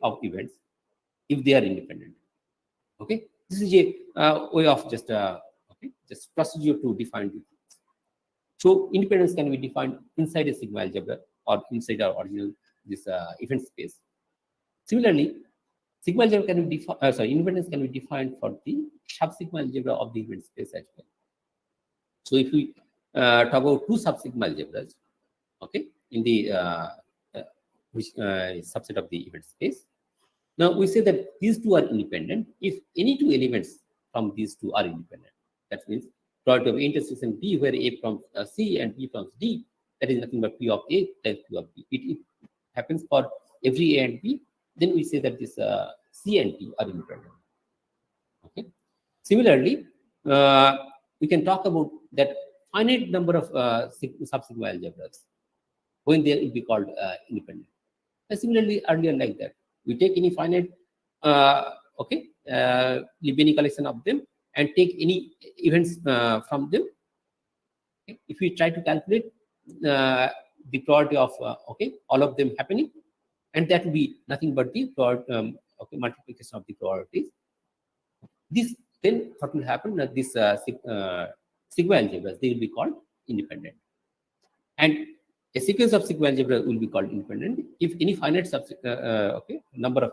of events if they are independent. Okay, this is a way of just just procedure to define the things. So independence can be defined inside a sigma algebra or inside our original this event space. Similarly, sigma algebra can be defined. Independence can be defined for the sub-sigma algebra of the event space as well. So if we talk about two sub-sigma algebras, okay, in the which subset of the event space. Now we say that these two are independent if any two elements from these two are independent. That means product of intersection B where A from C and B from D, that is nothing but P of A times P of B. It happens for every A and B. Then we say that this C and D are independent. Okay. Similarly, we can talk about that finite number of sub-sigma algebras when they will be called independent. And similarly, earlier like that, we take any finite, Libani collection of them and take any events from them. Okay? If we try to calculate the probability of all of them happening, and that will be nothing but the multiplication of the probabilities. This then what will happen? This sigma algebras, they will be called independent, and a sequence of sigma algebra will be called independent if any finite number of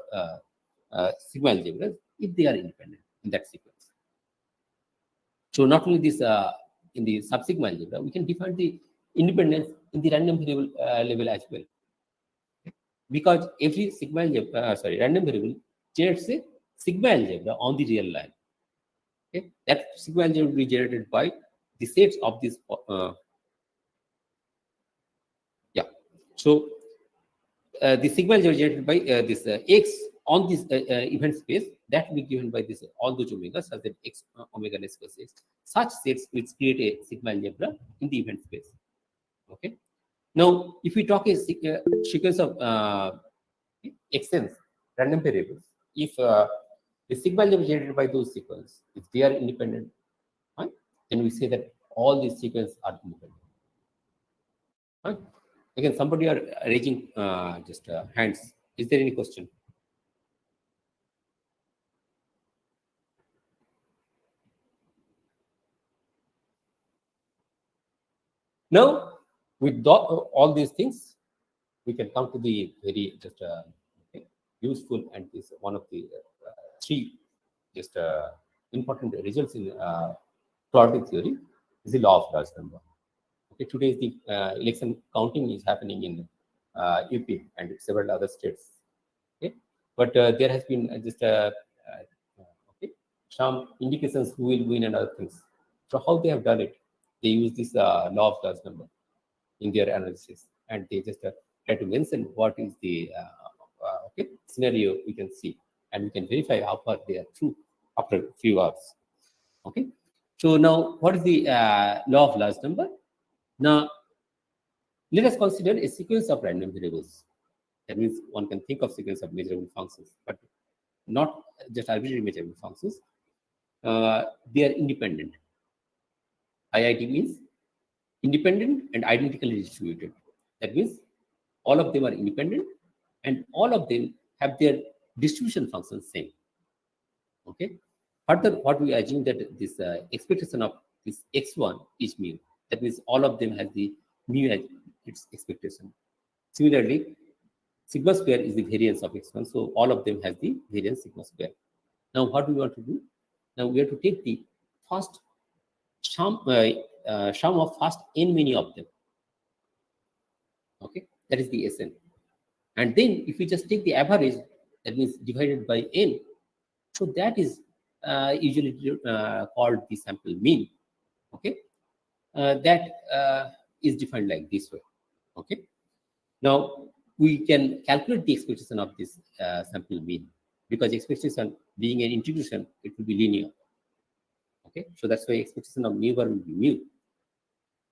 sigma algebras, if they are independent in that sequence. So not only this in the sub-sigma algebra, we can define the independence in the random variable level as well, because every sigma algebra, random variable generates a sigma algebra on the real line. Okay, that sigma algebra will be generated by the sets of this. So the sigma algebra generated by this x on this event space, that will be given by this all those omegas such that x omega less plus x. Such sets which create a sigma algebra in the event space. Okay. Now, if we talk a sequence of xn's random variables, if the sigma algebra generated by those sequences, if they are independent, right, then we say that all these sequences are independent. Right? Again, somebody are raising hands. Is there any question? Now, with all these things, we can come to the very useful and this one of the three important results in probability theory is the law of large number. Okay, today the election counting is happening in UP and several other states. Okay, but there has been some indications who will win and other things. So how they have done it? They use this law of large number in their analysis, and they just try to mention what is the scenario we can see, and we can verify how far they are true after a few hours. Okay, so now what is the law of large number? Now, let us consider a sequence of random variables. That means one can think of sequence of measurable functions, but not just arbitrary measurable functions. They are independent. IID means independent and identically distributed. That means all of them are independent and all of them have their distribution functions same. Okay. Further, what we assume that this expectation of this x1 is mu. That means all of them has the mu as its expectation. Similarly, sigma square is the variance of x1, so all of them has the variance sigma square. Now, what do we want to do? Now we have to take the first sum of first n many of them. Okay, that is the Sn. And then if we just take the average, that means divided by n, so that is usually called the sample mean. Okay, that is defined like this way. Okay, now we can calculate the expectation of this sample mean, because expectation being an integration, it will be linear. Okay, so that's why expectation of mu bar will be mu,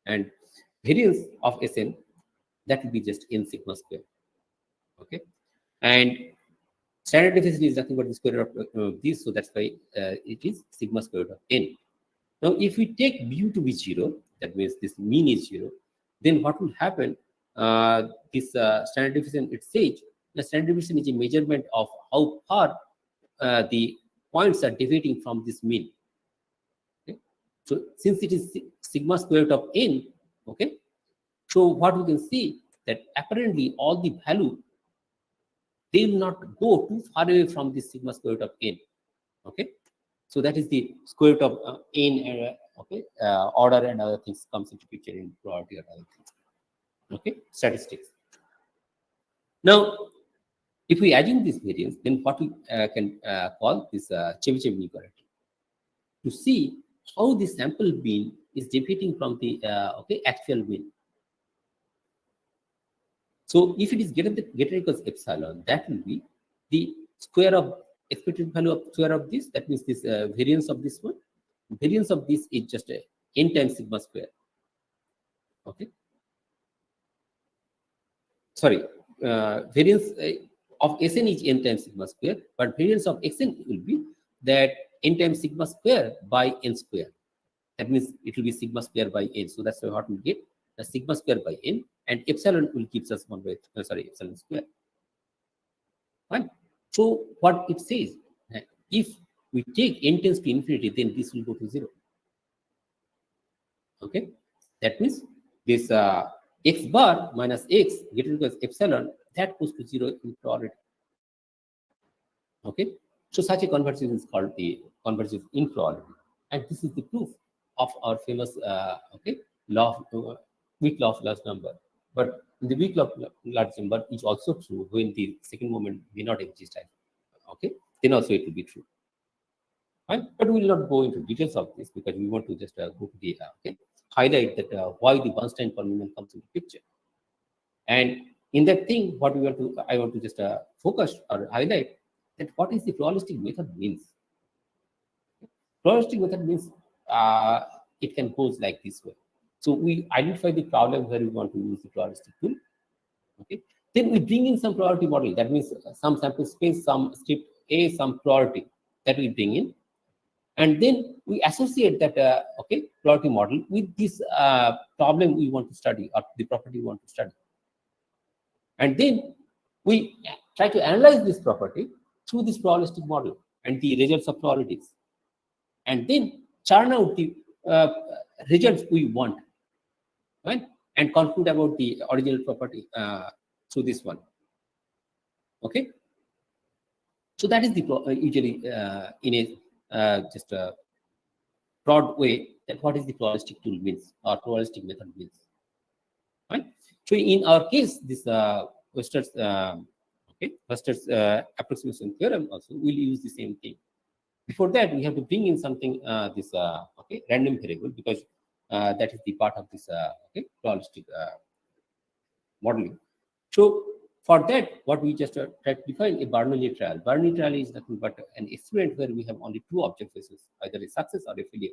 and variance of Sn, that will be just n sigma square. Okay, and standard deviation is nothing but the square root of this, so that's why it is sigma square root of n. Now, if we take mu to be 0, that means this mean is 0, then what will happen? This standard deviation, it says the standard deviation is a measurement of how far the points are deviating from this mean. Okay? So since it is sigma square root of n, okay, so what we can see that apparently all the value, they will not go too far away from this sigma square root of n. Okay, so that is the square root of n, okay, order and other things comes into picture in probability and other things. Okay, statistics. Now, if we assume this variance, then what we can call this Chebyshev inequality to see how the sample mean is deviating from the okay actual mean. So if it is greater equals epsilon, that will be the square of expected value of square of this. That means this variance of this one. Variance of this is just n times sigma square. Okay. Sorry, variance of Sn is n times sigma square, but variance of Xn will be that n times sigma square by n square. That means it will be sigma square by n. So that's what we get, the sigma square by n, and epsilon will gives us 1 by epsilon square. Fine. So what it says, if we take n tends to infinity, then this will go to 0. Okay, that means this x bar minus x greater equals epsilon, that goes to 0 in probability. Okay, so such a conversion is called the convergence in probability, and this is the proof of our famous okay law of weak law of large number. But in the weak law of large number is also true when the second moment may not exist. Okay, then also it will be true. Fine, but we will not go into details of this because we want to just go to the okay, highlight that why the Bernstein polynomial comes into picture. And in that thing, what we want to, I want to just focus or highlight that what is the probabilistic method means. Probabilistic method means it can goes like this way. So we identify the problem where we want to use the probabilistic tool. Okay, then we bring in some probability model. That means some sample space, some script A, some probability that we bring in. And then we associate that okay probability model with this problem we want to study or the property we want to study. And then we try to analyze this property through this probabilistic model and the results of probabilities. And then churn out the results we want, right? And conclude about the original property through this one. Okay. So that is the usually in a just a broad way that what is the probabilistic tool means or probabilistic method means. Right. So in our case, this Wester's okay Wester's approximation theorem also will use the same thing. Before that, we have to bring in something this okay random variable because that is the part of this okay probabilistic modeling. So for that, what we just try to define a Bernoulli trial. Bernoulli trial is nothing but an experiment where we have only two observations, either a success or a failure.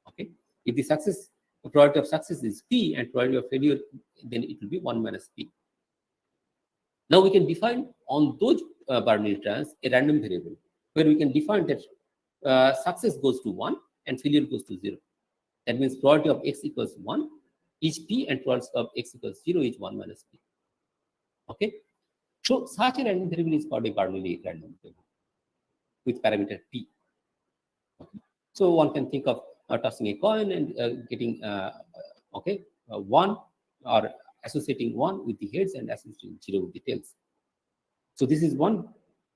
Okay, if the success, the probability of success is p and probability of failure, then it will be 1 minus p. Now we can define on those Bernoulli trials a random variable where we can define that success goes to 1 and failure goes to 0. That means probability of x equals 1 is p and probability of x equals 0 is 1 minus p. Okay, so such a random variable is called a Bernoulli random variable with parameter p. Okay. So one can think of tossing a coin and getting okay 1 or associating 1 with the heads and associating 0 with the tails. So this is one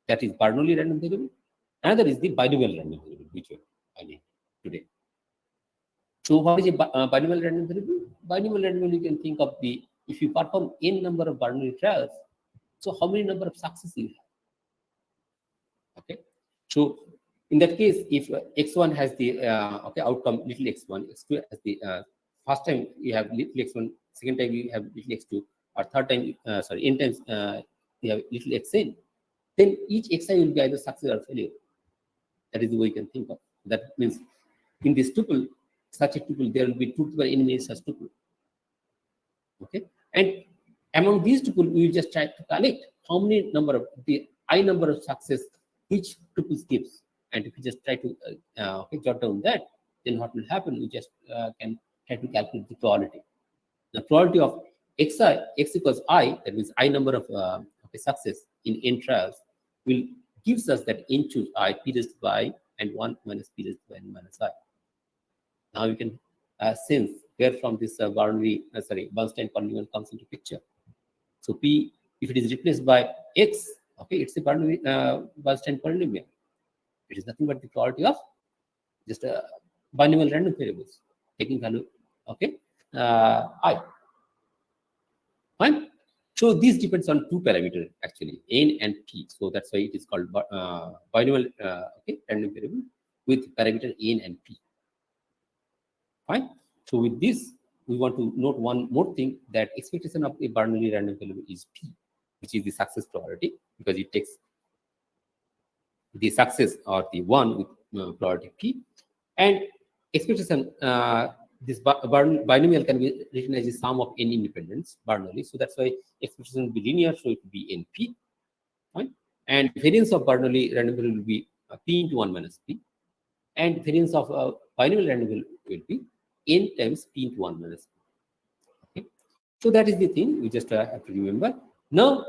that is Bernoulli random variable. Another is the binomial random variable, which I need today. So what is a binomial random variable? Binomial random variable, you can think of the, if you perform n number of Bernoulli trials, so how many number of successes you have? Okay. So in that case, if x1 has the okay outcome little x1, x2 has the first time you have little x1, second time you have little x2, or third time sorry n times you have little xn, then each xi will be either success or failure. That is the way you can think of. That means in this tuple, such a tuple, there will be 2 to the n many such tuple. Okay, and among these tuple, we will just try to collect how many number of the I number of success each tuple gives. And if you just try to okay, jot down that, then what will happen? We just can try to calculate the probability. The probability of xi, x equals I, that means I number of a success in n trials will gives us that n choose I p raised by and 1 minus p raised by n minus I. Now you can sense where from this Bernstein polynomial comes into picture. So p, if it is replaced by x, okay, it's a Bernstein polynomial. It is nothing but the property of just binomial random variables taking value, okay, I. Fine. So this depends on two parameters actually, n and p. So that's why it is called binomial okay, random variable with parameter n and p. Fine. So with this, we want to note one more thing, that expectation of a Bernoulli random variable is p, which is the success probability, because it takes the success or the one with probability p, and expectation this binomial can be written as the sum of n independents Bernoulli. So that's why expectation will be linear, so it will be np, right? And variance of Bernoulli random variable will be p into 1 minus p, and variance of binomial random variable will be n times p into 1 minus p. Okay, so that is the thing we just have to remember. Now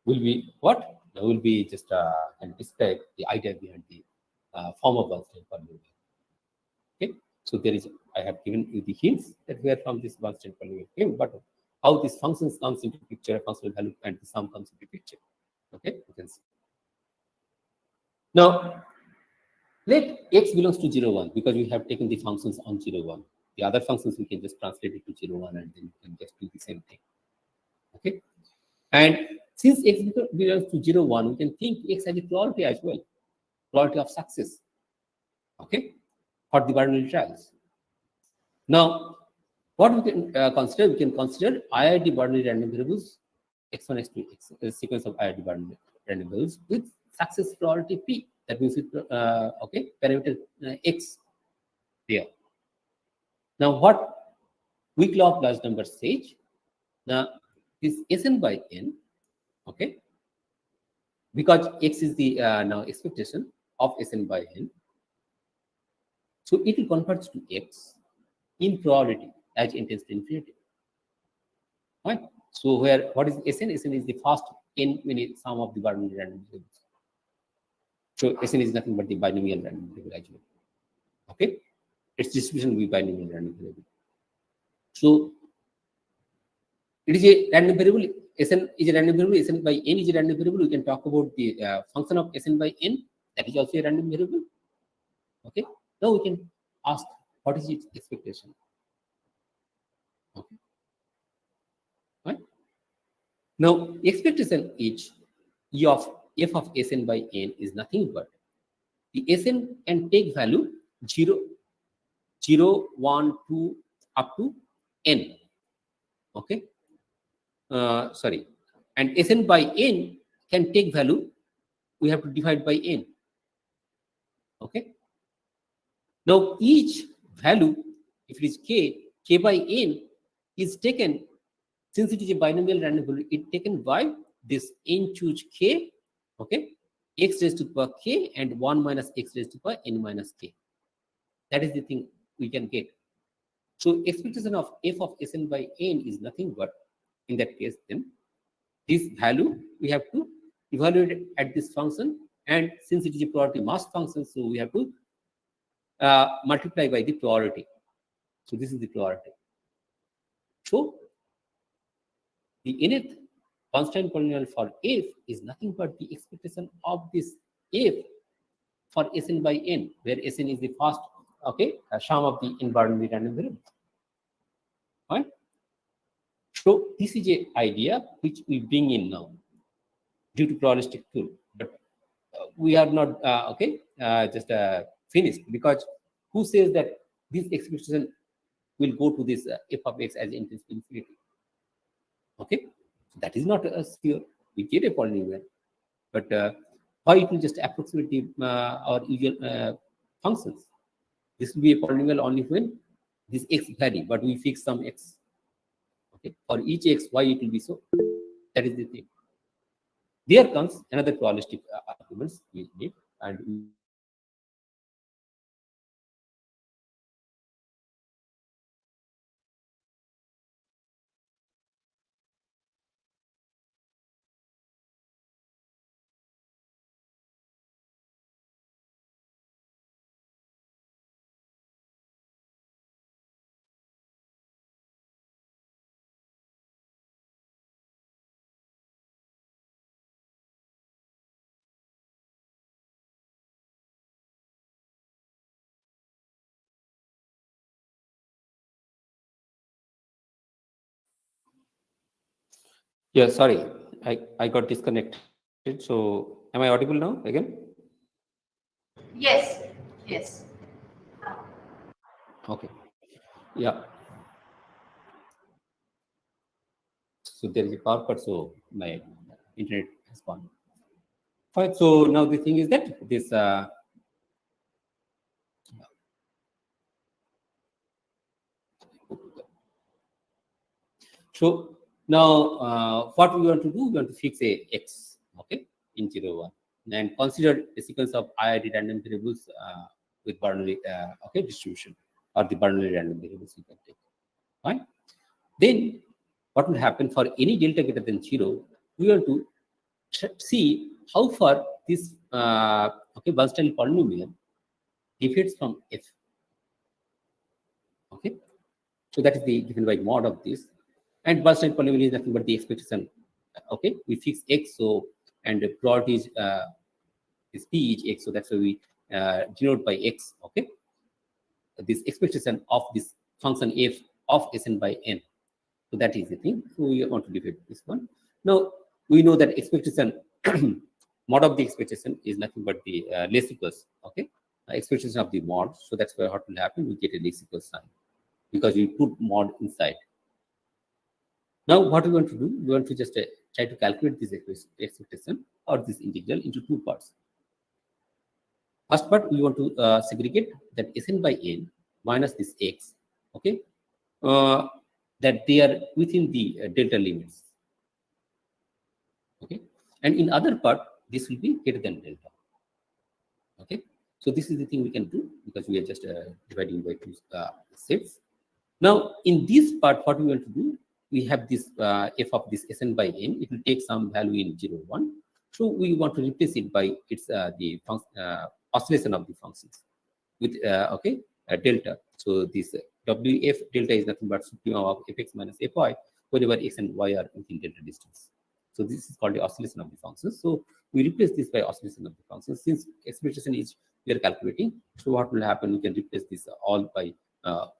will be what? Now will be just and describe the idea behind the form of Bernstein polynomial. Okay, so there is, I have given you the hints that where from this Bernstein polynomial came, but how these functions comes into picture, functional value and the sum comes into picture. Okay, you can see. Now let x belongs to 0, 1, because we have taken the functions on 0, 1. The other functions we can just translate it to 0, 1, and then you can just do the same thing. Okay, and since x belongs to 0, 1, we can think x has a probability as well, probability of success. Okay, for the Bernoulli trials. Now, what we can consider? We can consider IID Bernoulli random variables, x1, x2, x, a sequence of IID Bernoulli random variables with success probability p. That means it, okay, parameter x there. Now, what weak law of large numbers says? Now, this Sn by n, okay, because x is the now expectation of Sn by n, so it will convert to x in probability as n tends to infinity. Right? So where what is Sn? Sn is the first n minute sum of the Bernoulli random variables. So Sn is nothing but the binomial random variable actually. Okay, its distribution will be binomial random variable. So it is a random variable. Sn is a random variable. Sn by n is a random variable. We can talk about the function of Sn by n. That is also a random variable. Okay. Now we can ask what is its expectation. Okay. Right. Now expectation is E of f of Sn by n is nothing but the Sn can take value 0, 0, 1, 2 up to n. Okay. Sorry. And Sn by n can take value, we have to divide by n. Okay. Now each value, if it is k by n is taken, since it is a binomial random variable, it taken by this n choose k, okay, x raised to the power k and 1 minus x raised to the power n minus k. That is the thing we can get. So expectation of f of Sn by n is nothing but, in that case, then this value we have to evaluate at this function, and since it is a probability mass function, so we have to multiply by the probability. So this is the probability. So the nth constant polynomial for f is nothing but the expectation of this f for Sn by n, where Sn is the first, okay, sum of the n Bernoulli random variables. Right? So this is a idea which we bring in now due to probabilistic tool, but we are not okay just finished, because who says that this expectation will go to this f of x as intends to infinity? Okay, that is not sure. We get a polynomial, but why it will just approximate the our usual functions? This will be a polynomial only when this x vary, but we fix some x. Okay, for each x, why it will be so? That is the thing. There comes another probabilistic arguments we need, and Yeah, sorry, I got disconnected. So am I audible now again? Yes, yes. Okay. Yeah. So there is a power cut, so my internet has gone. Fine. So now the thing is that this so now what we want to do, we want to fix a x, okay, in 0, 1, and consider a sequence of IID random variables with Bernoulli okay distribution, or the Bernoulli random variables you can take. Fine. Then what will happen for any delta greater than 0? We want to see how far this okay Bernstein polynomial deviates from f. Okay, so that is the given by mod of this, and Bernstein polynomial is nothing but the expectation. Okay, we fix x, so and the plot is p each x, so that's why we denote by x. Okay, this expectation of this function f of Sn by n. So that is the thing. So we want to define this one. Now we know that expectation mod of the expectation is nothing but the less equals. Okay, expectation of the mod. So that's why what will happen. We get a less equals sign because we put mod inside. Now what we want to do? We want to just try to calculate this expectation or this integral into two parts. First part, we want to segregate that Sn by n minus this x. Okay, uh, that they are within the delta limits. Okay, and in other part this will be greater than delta. Okay, so this is the thing we can do because we are just dividing by two sets. Now in this part what we want to do, we have this f of this Sn by n, it will take some value in 0, 1, so we want to replace it by its the oscillation of the functions with okay delta. So this wf delta is nothing but supremum of fx minus fy wherever x and y are within delta distance. So this is called the oscillation of the functions. So we replace this by oscillation of the functions. Since expectation is we are calculating, so what will happen? We can replace this all by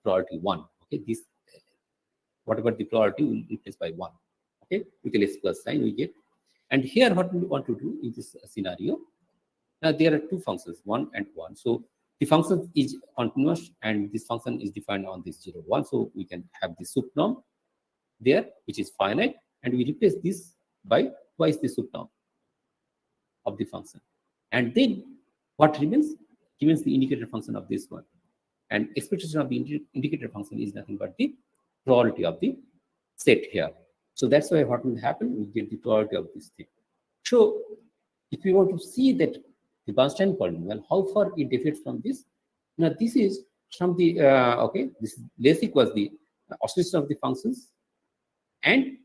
priority 1. Okay, this whatever the priority will replace by 1. Okay, with a less plus sign we get. And here what we want to do in this scenario, now there are two functions, 1 and 1. So the function is continuous and this function is defined on this 0, 1. So we can have the sup norm there, which is finite, and we replace this by twice the sup norm of the function. And then what remains? Remains the indicator function of this one. And expectation of the indicator function is nothing but the probability of the set here. So that's why what will happen, we get the probability of this thing. So if we want to see that the Bernstein polynomial, how far it differs from this? Now this is from the okay, this is less equals the oscillation of the functions and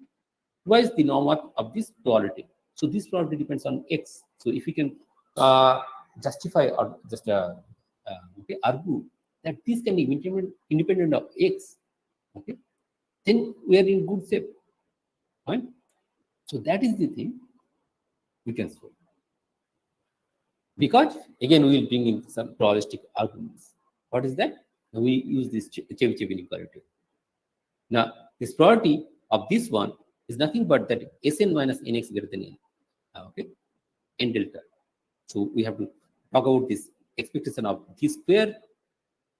twice the norm of this probability. So this probability depends on x. So if we can justify or just okay, argue that this can be independent of x, okay, then we are in good shape. Right? So that is the thing we can solve. Because again, we will bring in some probabilistic arguments. What is that? We use this Chebyshev inequality. Now, this probability of this one is nothing but that Sn minus nx greater than n. Okay, n delta. So we have to talk about this expectation of t square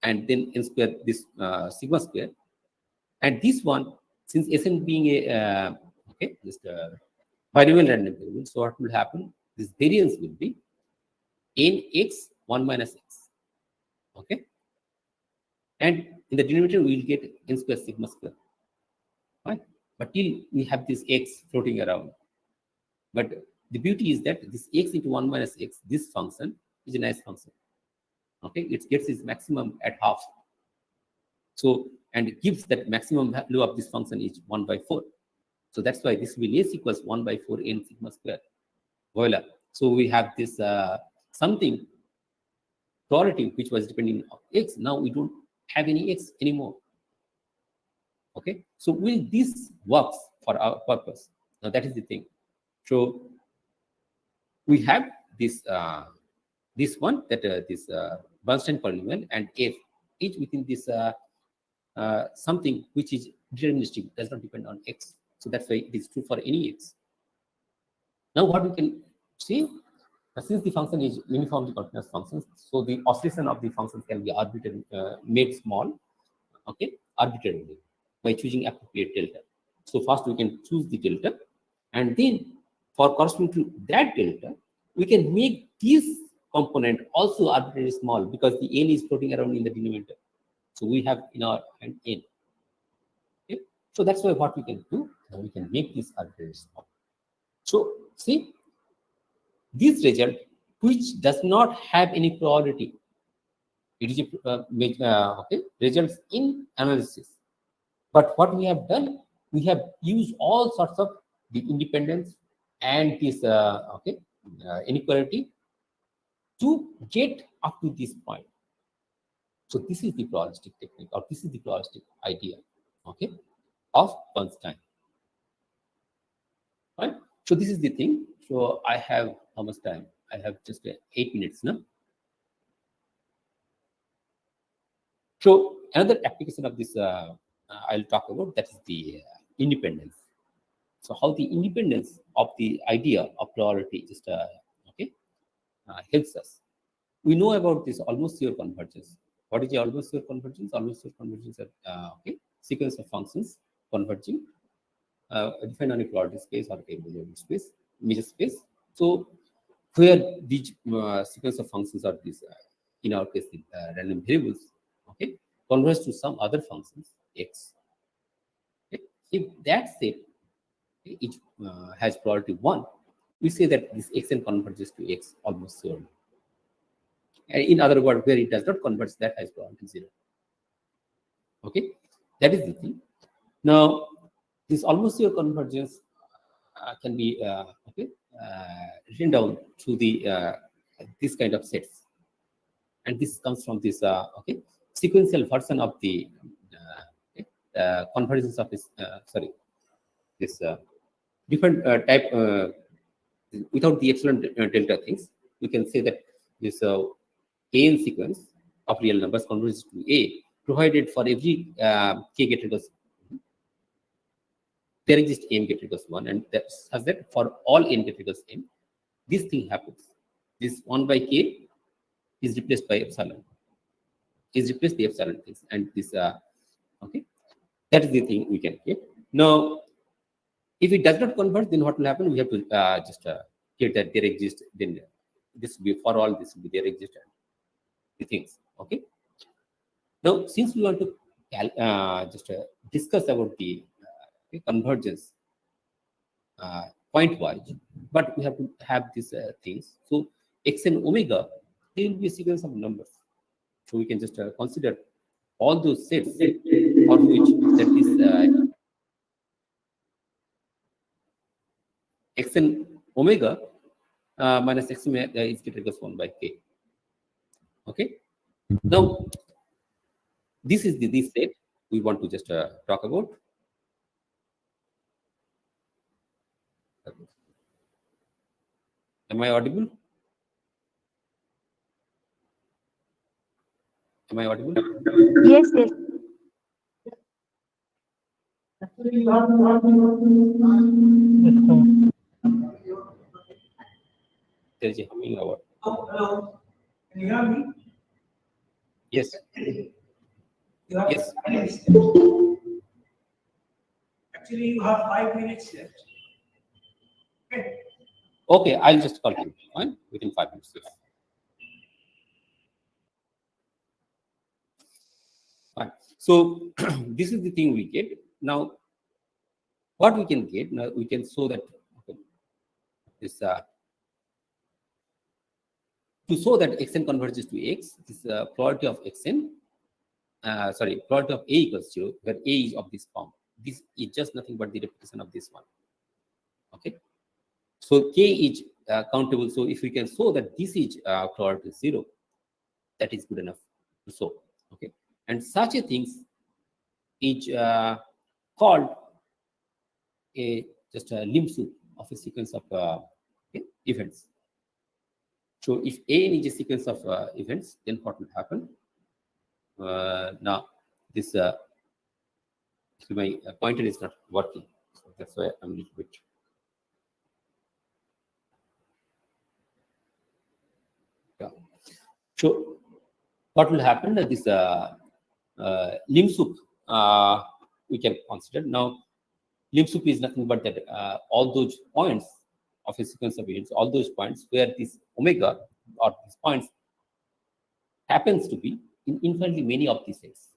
and then n square, this sigma square. And this one, since Sn being a okay, just binomial random variable, so what will happen? This variance will be nx 1 minus x. Okay, and in the denominator we will get n square sigma square. Right? But till we have this x floating around. But the beauty is that this x into 1 minus x, this function is a nice function. Okay, it gets its maximum at half. So, and it gives that maximum value of this function is 1 by 4. So that's why this will be s equals 1 by 4 n sigma square. Voila. So we have this something probability which was depending on x. Now we don't have any x anymore. Okay, so will this works for our purpose? Now that is the thing. So we have this one that this Bernstein polynomial and f each within this something which is deterministic, does not depend on x. So that's why it is true for any x. Now what we can see, since the function is uniformly continuous function, so the oscillation of the function can be arbitrarily made small, okay, arbitrarily by choosing appropriate delta. So first we can choose the delta, and then for corresponding to that delta, we can make this component also arbitrarily small because the n is floating around in the denominator. So we have in our hand n. Okay? So that's why what we can do, we can make this arbitrarily small. So see, this result, which does not have any probability, it is okay, results in analysis. But what we have done, we have used all sorts of the independence and this okay, inequality to get up to this point. So this is the probabilistic technique, or this is the probabilistic idea, okay, of Bernstein. Right? So this is the thing. So I have how much time? I have just 8 minutes now. So another application of this I'll talk about, that is the independence. So how the independence of the idea of probability just okay helps us. We know about this almost zero convergence. What is the almost zero convergence? Almost zero convergence are okay, sequence of functions converging defined on a probability space or a space, measure space. So where these sequence of functions are these, in our case, the random variables, okay, converge to some other functions x. Okay? If that set each has probability 1, we say that this xn converges to x almost zero. And in other words, where it does not converge, that has probability 0. Okay, that is the thing. Now, this almost zero convergence can be okay, written down to the this kind of sets, and this comes from this okay, sequential version of the convergence of this sorry, this different type without the epsilon delta things. We can say that this an sequence of real numbers converges to a, provided for every k greater than there exists m greater than 1, and that such that for all n greater than m, this thing happens. This 1 by k is replaced by epsilon, is replaced the epsilon things, and this okay, that is the thing we can get. Now, if it does not converge, then what will happen? We have to just get that there exists. Then this will be for all. This will be there exist the things. Okay. Now, since we want to just discuss about the convergence point-wise, but we have to have these things. So x and omega, they will be a sequence of numbers. So we can just consider all those sets for which that is x and omega minus x is greater than 1 by k. Okay. Now, this is this set we want to just talk about. Am I audible? Am I audible? Yes, yes. There is a humming over. Hello. Can you hear me? Yes. You have Yes. 5 minutes left. Actually, you have 5 minutes left. Okay. Okay, I'll just call you. Fine, within 5 minutes. Yes. Fine. So this is the thing we get. Now, what we can get now, we can show that okay, this to show that xn converges to x, this probability of xn, sorry, probability of a equals 0, where a is of this form. This is just nothing but the repetition of this one. Okay. So k is countable. So if we can show that this is probability 0, that is good enough to show. Okay. And such a thing is called a just a limb suit of a sequence of okay, events. So if an is a sequence of events, then what will happen? Now this my pointer is not working. So That's why I'm a little bit. Yeah. So what will happen? This limb soup we can consider now. Limb soup is nothing but that all those points of a sequence of events, all those points where this omega or these points happens to be in infinitely many of these sets.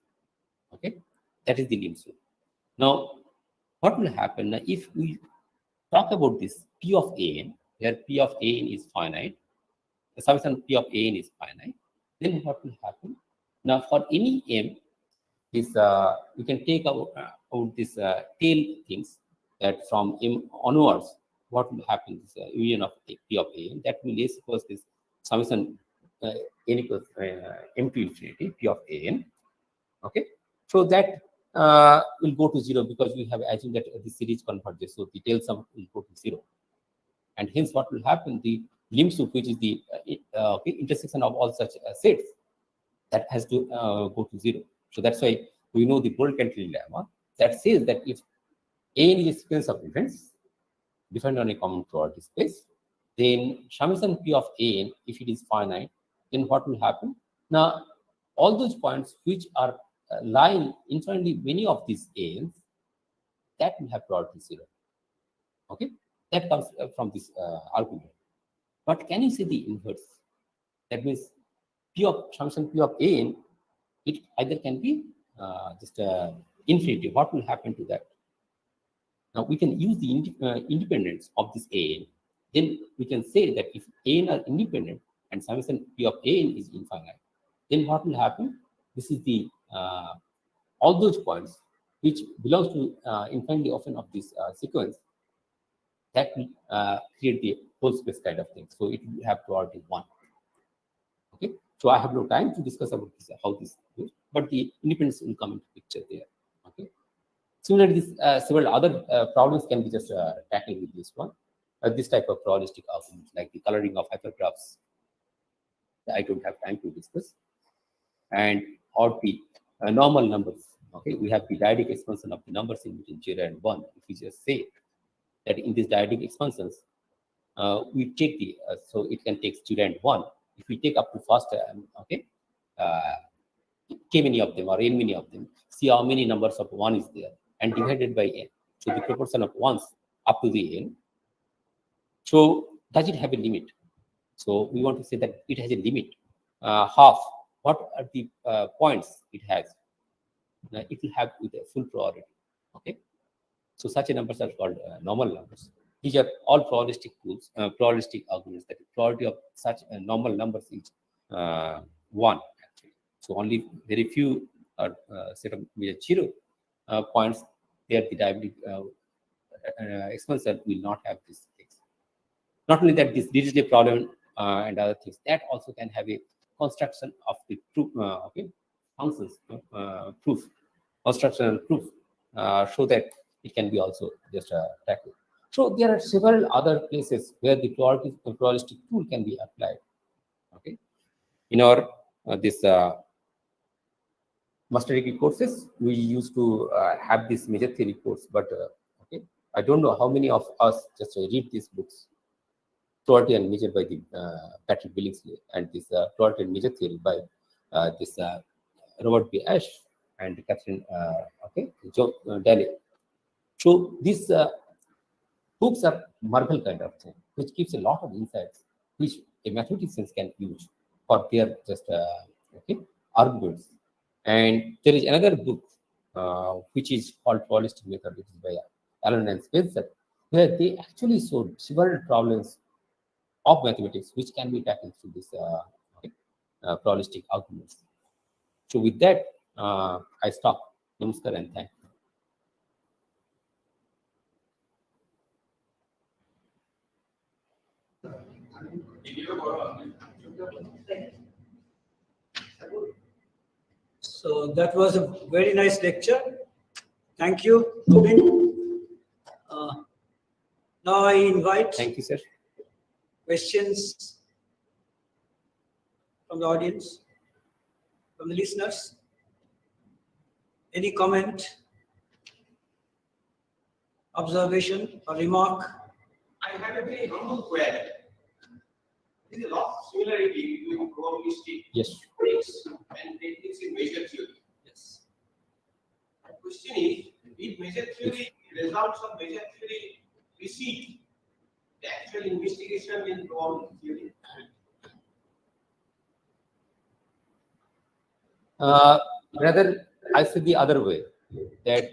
Okay, that is the limb soup. Now, what will happen if we talk about this P of an, where P of an is finite, the summation P of an is finite, then what will happen? Now, for any m, this we can take out this tail things that from m onwards, what will happen is union of P of an, that will is equals this summation n equals m to infinity P of an. Okay, so that will go to 0 because we have assumed that the series converges, so the tail sum will go to 0, and hence what will happen, the limb soup, which is the okay, intersection of all such sets, that has to go to 0. So that's why we know the Bolt-Cantley lemma that says that if n is a sequence of events defined on a common priority space, then summation P of n, if it is finite, then what will happen? Now, all those points which are lying infinitely many of these n's, that will have priority 0. Okay, that comes from this argument. But can you see the inverse? That means P of summation P of n, it either can be just infinity. What will happen to that? Now we can use the independence of this an. Then we can say that if an are independent and summation P of an is infinite, then what will happen? This is the all those points which belongs to infinitely often of this sequence, that will create the whole space kind of thing. So it will have priority 1. Okay, so I have no time to discuss about this, how this goes, but the independence will come into picture there. Okay, similarly, this several other problems can be just tackled with this one. This type of probabilistic arguments, like the coloring of hypergraphs, I don't have time to discuss, and or the normal numbers. Okay, we have the dyadic expansion of the numbers in between 0 and 1. If we just say that in these dyadic expansions, we take the so it can take 0 and 1. If we take up to first, okay, k many of them or n many of them, see how many numbers of 1 is there, and divided by n. So the proportion of 1s up to the n. So does it have a limit? So we want to say that it has a limit. Half. What are the points it has? It will have with a full priority. Okay. So such numbers are called normal numbers. These are all probabilistic tools, probabilistic arguments, that the probability of such normal numbers is 1 actually. So only very few are set of 0 points there. The diabetic expansion will not have this things. Not only that, this Dirichlet problem and other things, that also can have a construction of the proof, okay, functions, proof, constructional proof, so that it can be also just tackled. So there are several other places where the probabilistic tool can be applied. Okay, in our this master degree courses, we used to have this major theory course, but okay, I don't know how many of us just read these books. Probability and Measure by the Patrick Billingsley, and this Probability and Measure Theory by this Robert B. Ash and Catherine okay, Joe Daly. So these books are marvel kind of thing, which gives a lot of insights, which a mathematician can use for their just okay, arguments. And there is another book which is called Probabilistic Method, which is by Allen and Spencer, where they actually showed several problems of mathematics which can be tackled through this okay, probabilistic arguments. So with that, I stop. Namaskar and thank you. So that was a very nice lecture. Thank you, Robin. Now I invite Thank you, sir. questions from the audience, from the listeners. Any comment? observation or remark? I have a very humble query. There is a lot of similarity between probabilistic Yes. techniques and techniques in measure theory. Yes. The question is, did measure theory, results of measure theory precede the actual investigation in probability theory? Rather, I see the other way, that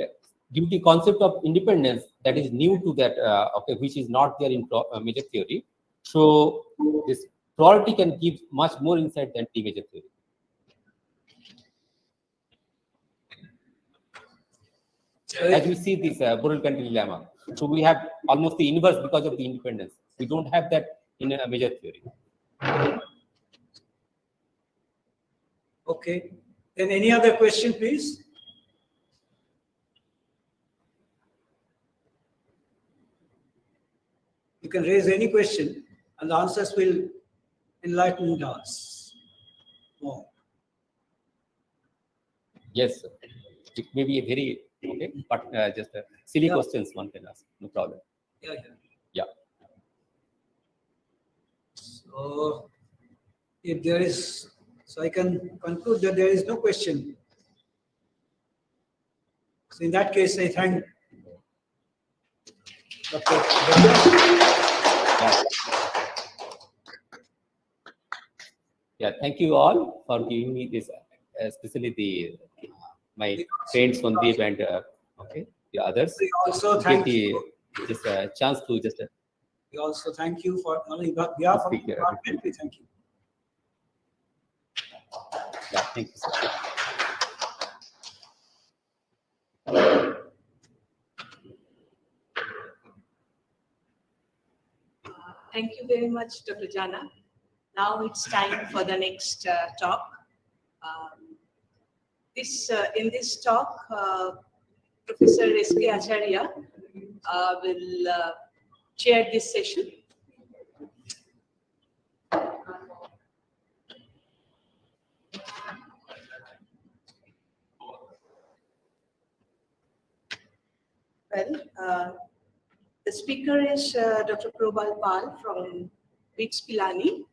due to concept of independence that is new to that, okay, which is not there in major theory. So this probability can give much more insight than the major theory. As we see this Burrell-Conti lemma, so we have almost the inverse because of the independence. We don't have that in a major theory. Okay. Then any other question, please? You can raise any question and the answers will enlighten us more. Yes, sir. It may be a very okay, but just silly Yeah. questions one can ask. No problem. Yeah, yeah. Yeah. So if there is, so I can conclude that there is no question. So in that case, I thank Dr. Yeah. Yeah, thank you all for giving me this, especially the my friends Sandeep and okay, the others. We also Get thank the you. just a chance to just We also thank you for only behalf of the Speak here. department. We thank you. yeah, thank you, sir. Thank you very much, Dr. Jana. Now it's time for the next talk. In this talk, Professor S.K. Acharya will chair this session. Well, the speaker is Dr. Probal Pal from BITS Pilani,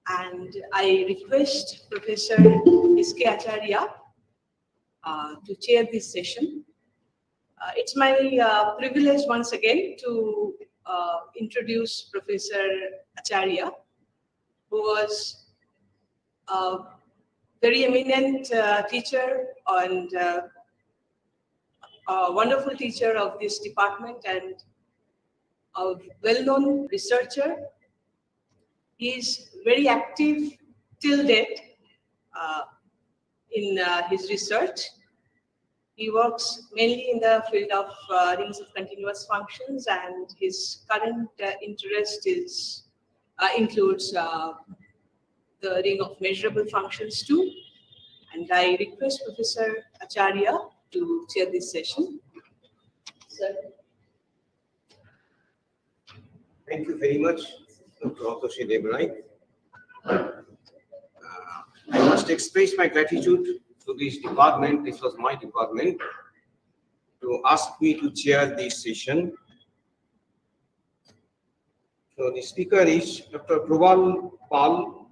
and I request Professor S.K. Acharya to chair this session. It's my privilege once again to introduce Professor Acharya, who was a very eminent teacher and a wonderful teacher of this department and a well-known researcher. He is very active till date in his research. He works mainly in the field of rings of continuous functions, and his current interest includes the ring of measurable functions too. And I request Professor Acharya to chair this session. Sir. Thank you very much, Dr. Otoshi Debrai. I must express my gratitude to this department. This was my department to ask me to chair this session. So the speaker is Dr. Probal Pal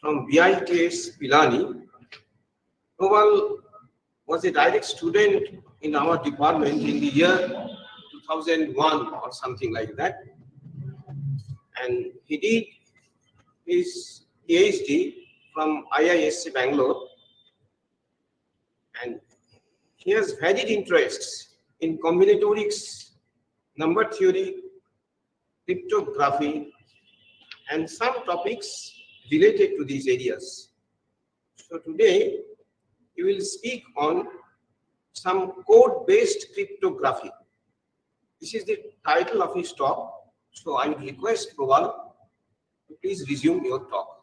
from BITS Pilani. Probal was a direct student in our department in the year 2001 or something like that. And he did his PhD from IISc Bangalore. And he has varied interests in combinatorics, number theory, cryptography, and some topics related to these areas. So today, he will speak on some code-based cryptography. This is the title of his talk. So I would request Probal to please resume your talk.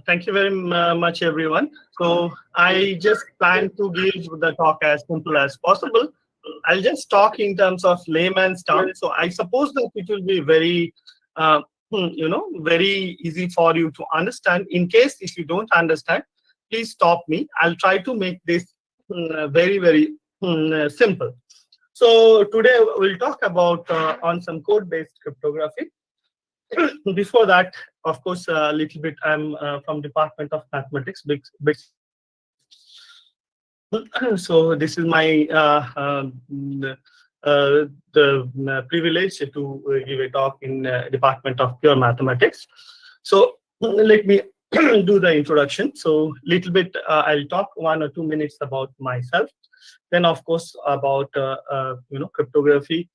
Thank you very much, everyone. So I just plan to give the talk as simple as possible. I'll just talk in terms of layman's terms. So I suppose that it will be very, very easy for you to understand. In case if you don't understand, please stop me. I'll try to make this very, very simple. So today we'll talk about on some code-based cryptography. Before that, of course, a little bit. I'm from Department of Mathematics. So this is my the privilege to give a talk in Department of Pure Mathematics. So let me do the introduction. So little bit, I'll talk 1 or 2 minutes about myself. Then of course about cryptography,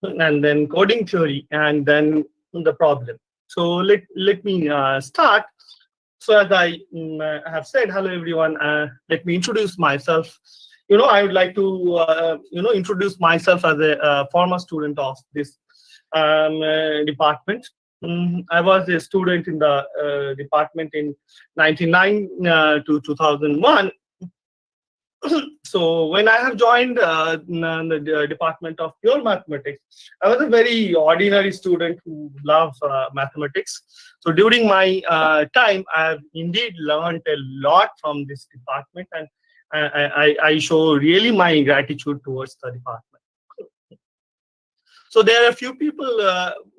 and then coding theory, and then the problem. So let me start. So as I have said, hello everyone. Let me introduce myself. I would like to introduce myself as a former student of this department. I was a student in the department in 1999 to 2001. So when I have joined the Department of Pure Mathematics, I was a very ordinary student who loved mathematics. So during my time, I have indeed learned a lot from this department, and I show really my gratitude towards the department. So there are a few people,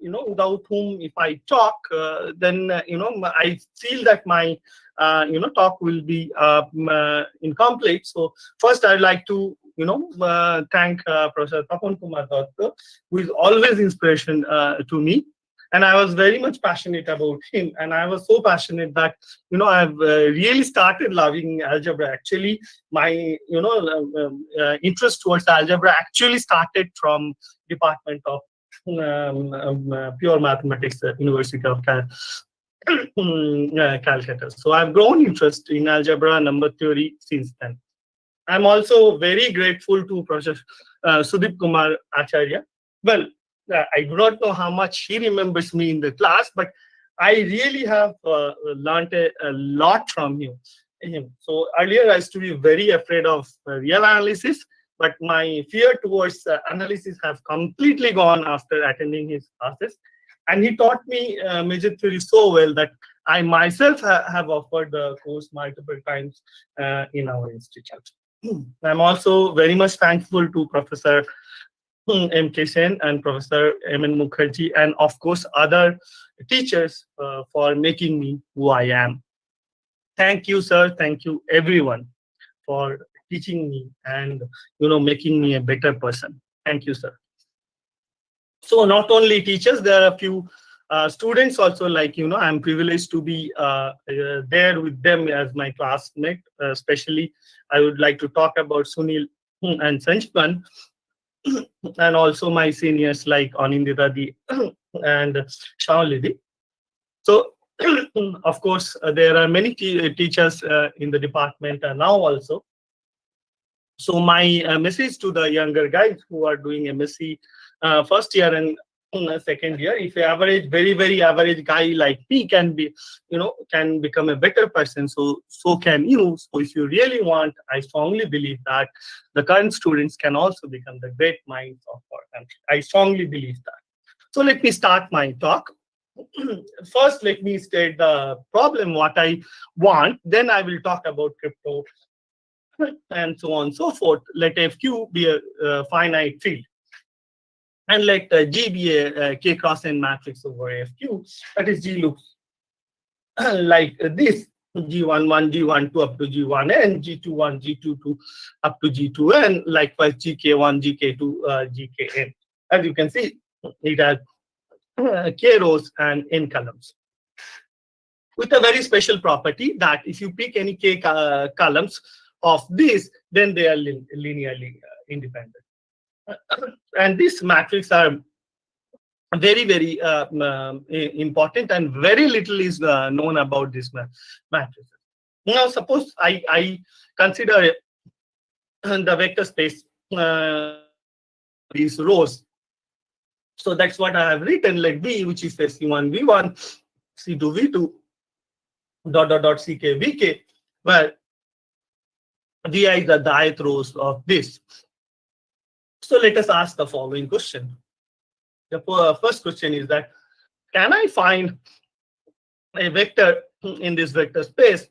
without whom if I talk, then I feel that my talk will be incomplete. So first, I'd like to thank Professor Tapan Kumar Datta, who is always inspiration to me. And I was very much passionate about him, and I was so passionate that I've really started loving algebra. Actually, my interest towards algebra actually started from Department of Pure Mathematics at University of Calcutta. So I've grown interest in algebra, number theory since then. I'm also very grateful to Professor Sudip Kumar Acharya. Well, I do not know how much he remembers me in the class, but I really have learned a lot from him. So earlier I used to be very afraid of real analysis, but my fear towards analysis have completely gone after attending his classes. And he taught me major theory so well that I myself have offered the course multiple times in our institute. I'm also very much thankful to Professor M.K. Sen and Professor M.N. Mukherjee, and of course other teachers for making me who I am. Thank you, sir. Thank you, everyone, for teaching me and making me a better person. Thank you, sir. So not only teachers, there are a few students also. Like I'm privileged to be there with them as my classmate. Especially, I would like to talk about Sunil and Sanjivan, and also my seniors like Anindita and Shaolidi. So, of course, there are many teachers in the department now also. So my message to the younger guys who are doing MSc first year and second year, if average, very average guy like me can be, can become a better person, so can you. So if you really want, I strongly believe that the current students can also become the great minds of our country. I strongly believe that. So let me start my talk. First, let me state the problem, what I want. Then I will talk about crypto and so on and so forth. Let FQ be a finite field. And let G be a K cross N matrix over FQ. That is, G looks like this: G11, G12 up to G1N, G21, G22 up to G2N, likewise GK1, GK2, GKN. As you can see, it has K rows and N columns, with a very special property that if you pick any K columns of this, then they are linearly independent. And these matrices are very important, and very little is known about these matrices. Now, suppose I consider the vector space these rows. So that's what I have written, like B, which is C1 V1, C2 V2, dot CK VK, where Vi is the ith rows of this. So let us ask the following question. The first question is that, can I find a vector in this vector space,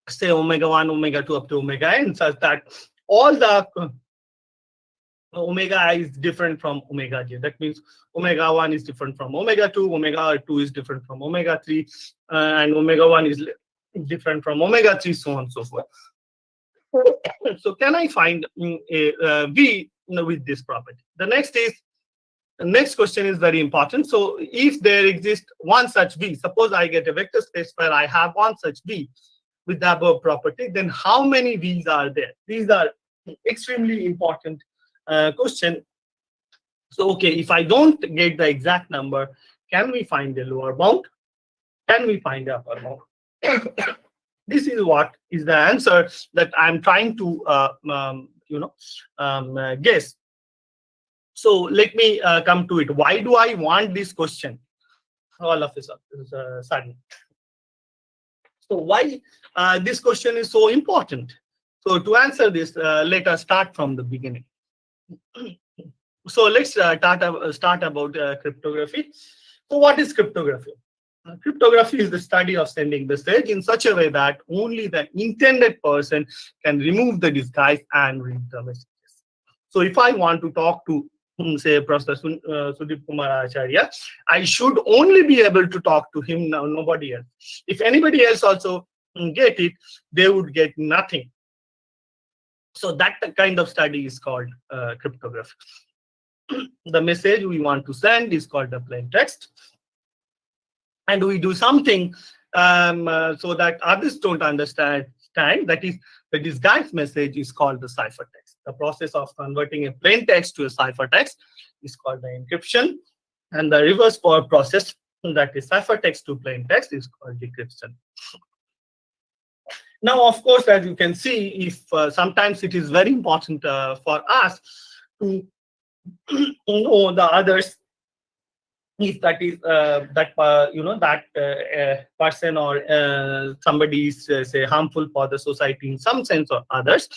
say omega 1, omega 2 up to omega n, such that all the omega I is different from omega j. That means omega 1 is different from omega 2, omega 2 is different from omega 3, and omega 1 is different from omega 3, so on and so forth. So can I find a V with this property? The next question is very important. So if there exists one such V, suppose I get a vector space where I have one such V with the above property, then how many V's are there? These are extremely important question. So, okay, if I don't get the exact number, can we find the lower bound? Can we find the upper bound? This is what is the answer that I'm trying to guess. So let me come to it. Why do I want this question all of a sudden? So why this question is so important? So to answer this, let us start from the beginning. So let's start about cryptography. So what is cryptography? Cryptography is the study of sending the message in such a way that only the intended person can remove the disguise and read the messages. So if I want to talk to, say, Professor Sudip Kumar Acharya, I should only be able to talk to him, now, nobody else. If anybody else also get it, they would get nothing. So that kind of study is called cryptography. The message we want to send is called the plain text. And we do something so that others don't understand. That is, the disguised message is called the ciphertext. The process of converting a plain text to a ciphertext is called the encryption. And the reverse process, that is ciphertext to plain text, is called decryption. Now, of course, as you can see, if sometimes it is very important for us to know the others, if that is that person or somebody is say harmful for the society in some sense or others.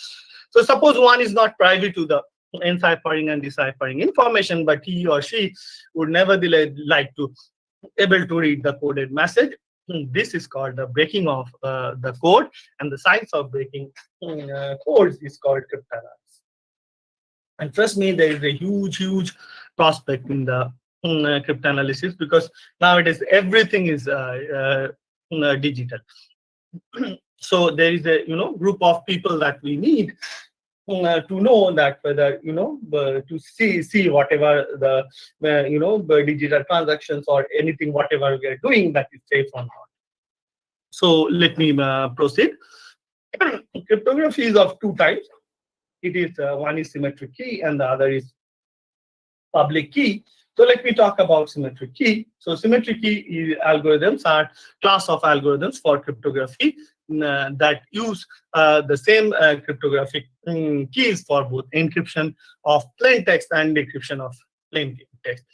So suppose one is not privy to the enciphering and deciphering information, but he or she would nevertheless like to able to read the coded message. This is called the breaking of the code, and the science of breaking codes is called cryptanalysis. And trust me, there is a huge prospect in the cryptanalysis, because nowadays everything is digital. So there is a group of people that we need to know that whether to see whatever the digital transactions or anything whatever we are doing, that is safe or not. So let me proceed. Cryptography is of two types. It is one is symmetric key and the other is public key. So let me talk about symmetric key. So symmetric key algorithms are class of algorithms for cryptography that use the same cryptographic keys for both encryption of plain text and decryption of plain text.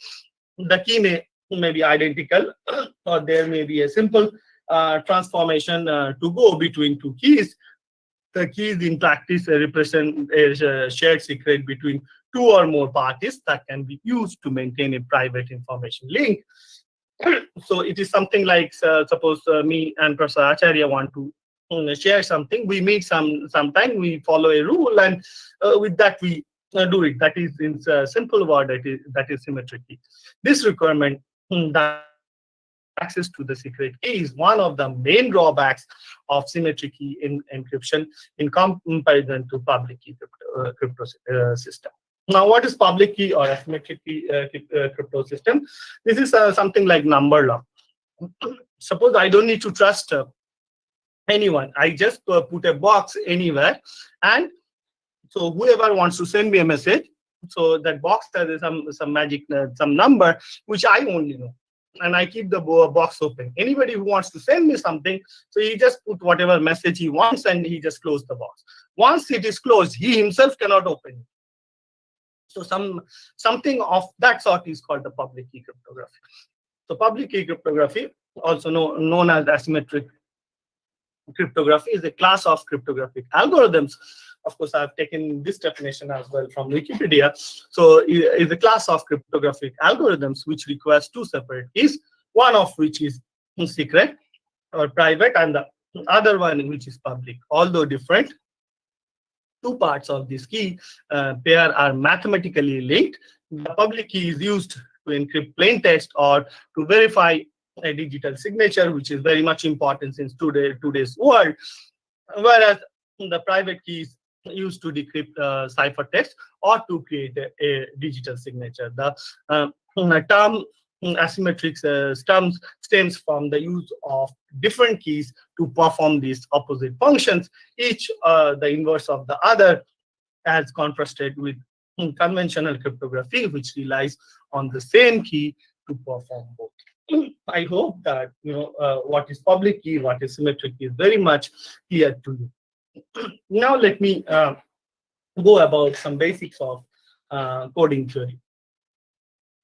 The key may be identical, or there may be a simple transformation to go between two keys. The keys in practice represent a shared secret between two or more parties that can be used to maintain a private information link. So it is something like, suppose me and Professor Acharya want to share something. We meet sometime, we follow a rule, and with that we do it. That is in simple word, that is symmetric key. This requirement that access to the secret key is one of the main drawbacks of symmetric key in encryption in comparison to public key crypto system. Now, what is public key or asymmetric key crypto system? This is something like number law. Suppose I don't need to trust anyone. I just put a box anywhere, and so whoever wants to send me a message, so that box has some magic, some number which I only know, and I keep the box open. Anybody who wants to send me something, so he just put whatever message he wants and he just close the box. Once it is closed, he himself cannot open it. So something of that sort is called the public key cryptography. So public key cryptography, also known as asymmetric cryptography, is a class of cryptographic algorithms. Of course, I've taken this definition as well from Wikipedia. So it is a class of cryptographic algorithms which requires two separate keys, one of which is secret or private, and the other one which is public. Although different, two parts of this key pair are mathematically linked. The public key is used to encrypt plain text or to verify a digital signature, which is very much important since today's world, whereas the private key is used to decrypt ciphertext or to create a digital signature. The term asymmetric stems from the use of different keys to perform these opposite functions, each the inverse of the other, as contrasted with conventional cryptography, which relies on the same key to perform both. I hope that what is public key, what is symmetric key is very much clear to you. Now let me go about some basics of coding theory.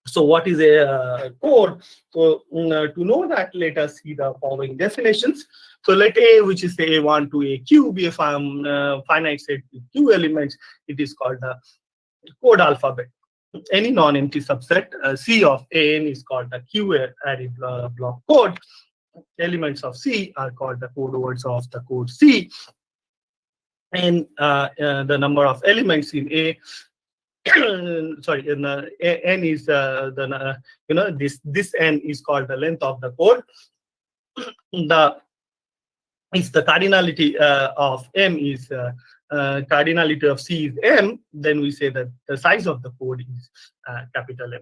So what is a code? So to know that, let us see the following definitions. So let A, which is A1 to AQ, be a finite set with Q elements. It is called the code alphabet. Any non-empty subset C of AN is called the Q array block code. Elements of C are called the code words of the code C. And the number of elements in A, sorry, in N is this N is called the length of the code. If the cardinality of M is cardinality of C is M, then we say that the size of the code is capital M.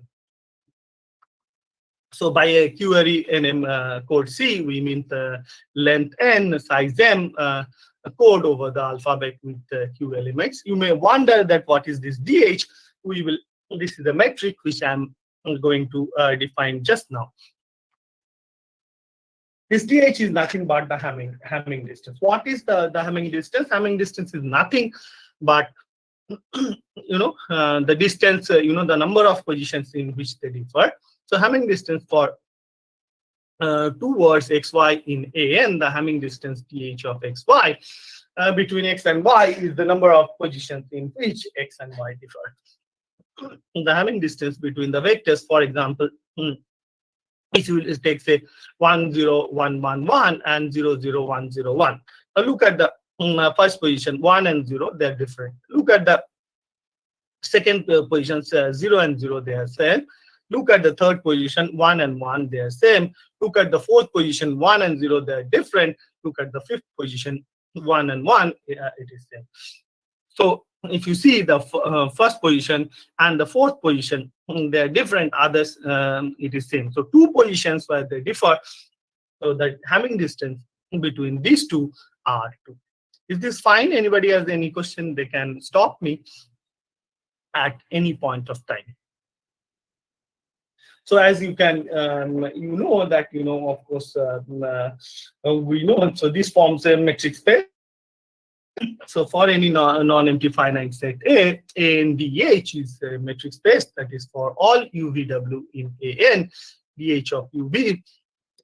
So by a query NM code C, we mean the length N, size M, code over the alphabet with Q elements. You may wonder that what is this DH? This is a metric which I'm going to define just now. This DH is nothing but the Hamming distance. What is the Hamming distance? Hamming distance is nothing but the distance, the number of positions in which they differ. So Hamming distance for two words xy in AN, the Hamming distance DH of xy between x and y is the number of positions in which x and y differ. The Hamming distance between the vectors, for example, if you take say 1 0 1 1 1 and 0 0 1 0 1. Now look at the first position 1 and 0, they are different. Look at the second positions 0 and 0, they are same. Look at the third position 1 and 1, they are same. Look at the fourth position 1 and 0, they are different. Look at the fifth position 1 and 1, it is same. So if you see the first position and the fourth position, they are different. Others, it is same. So two positions where they differ. So the Hamming distance between these two are 2. Is this fine? Anybody has any question? They can stop me at any point of time. So as you can, that of course, we know. So this forms a metric space. So for any non-empty finite set A and DH is a metric space, that is for all UVW in AN, DH of UV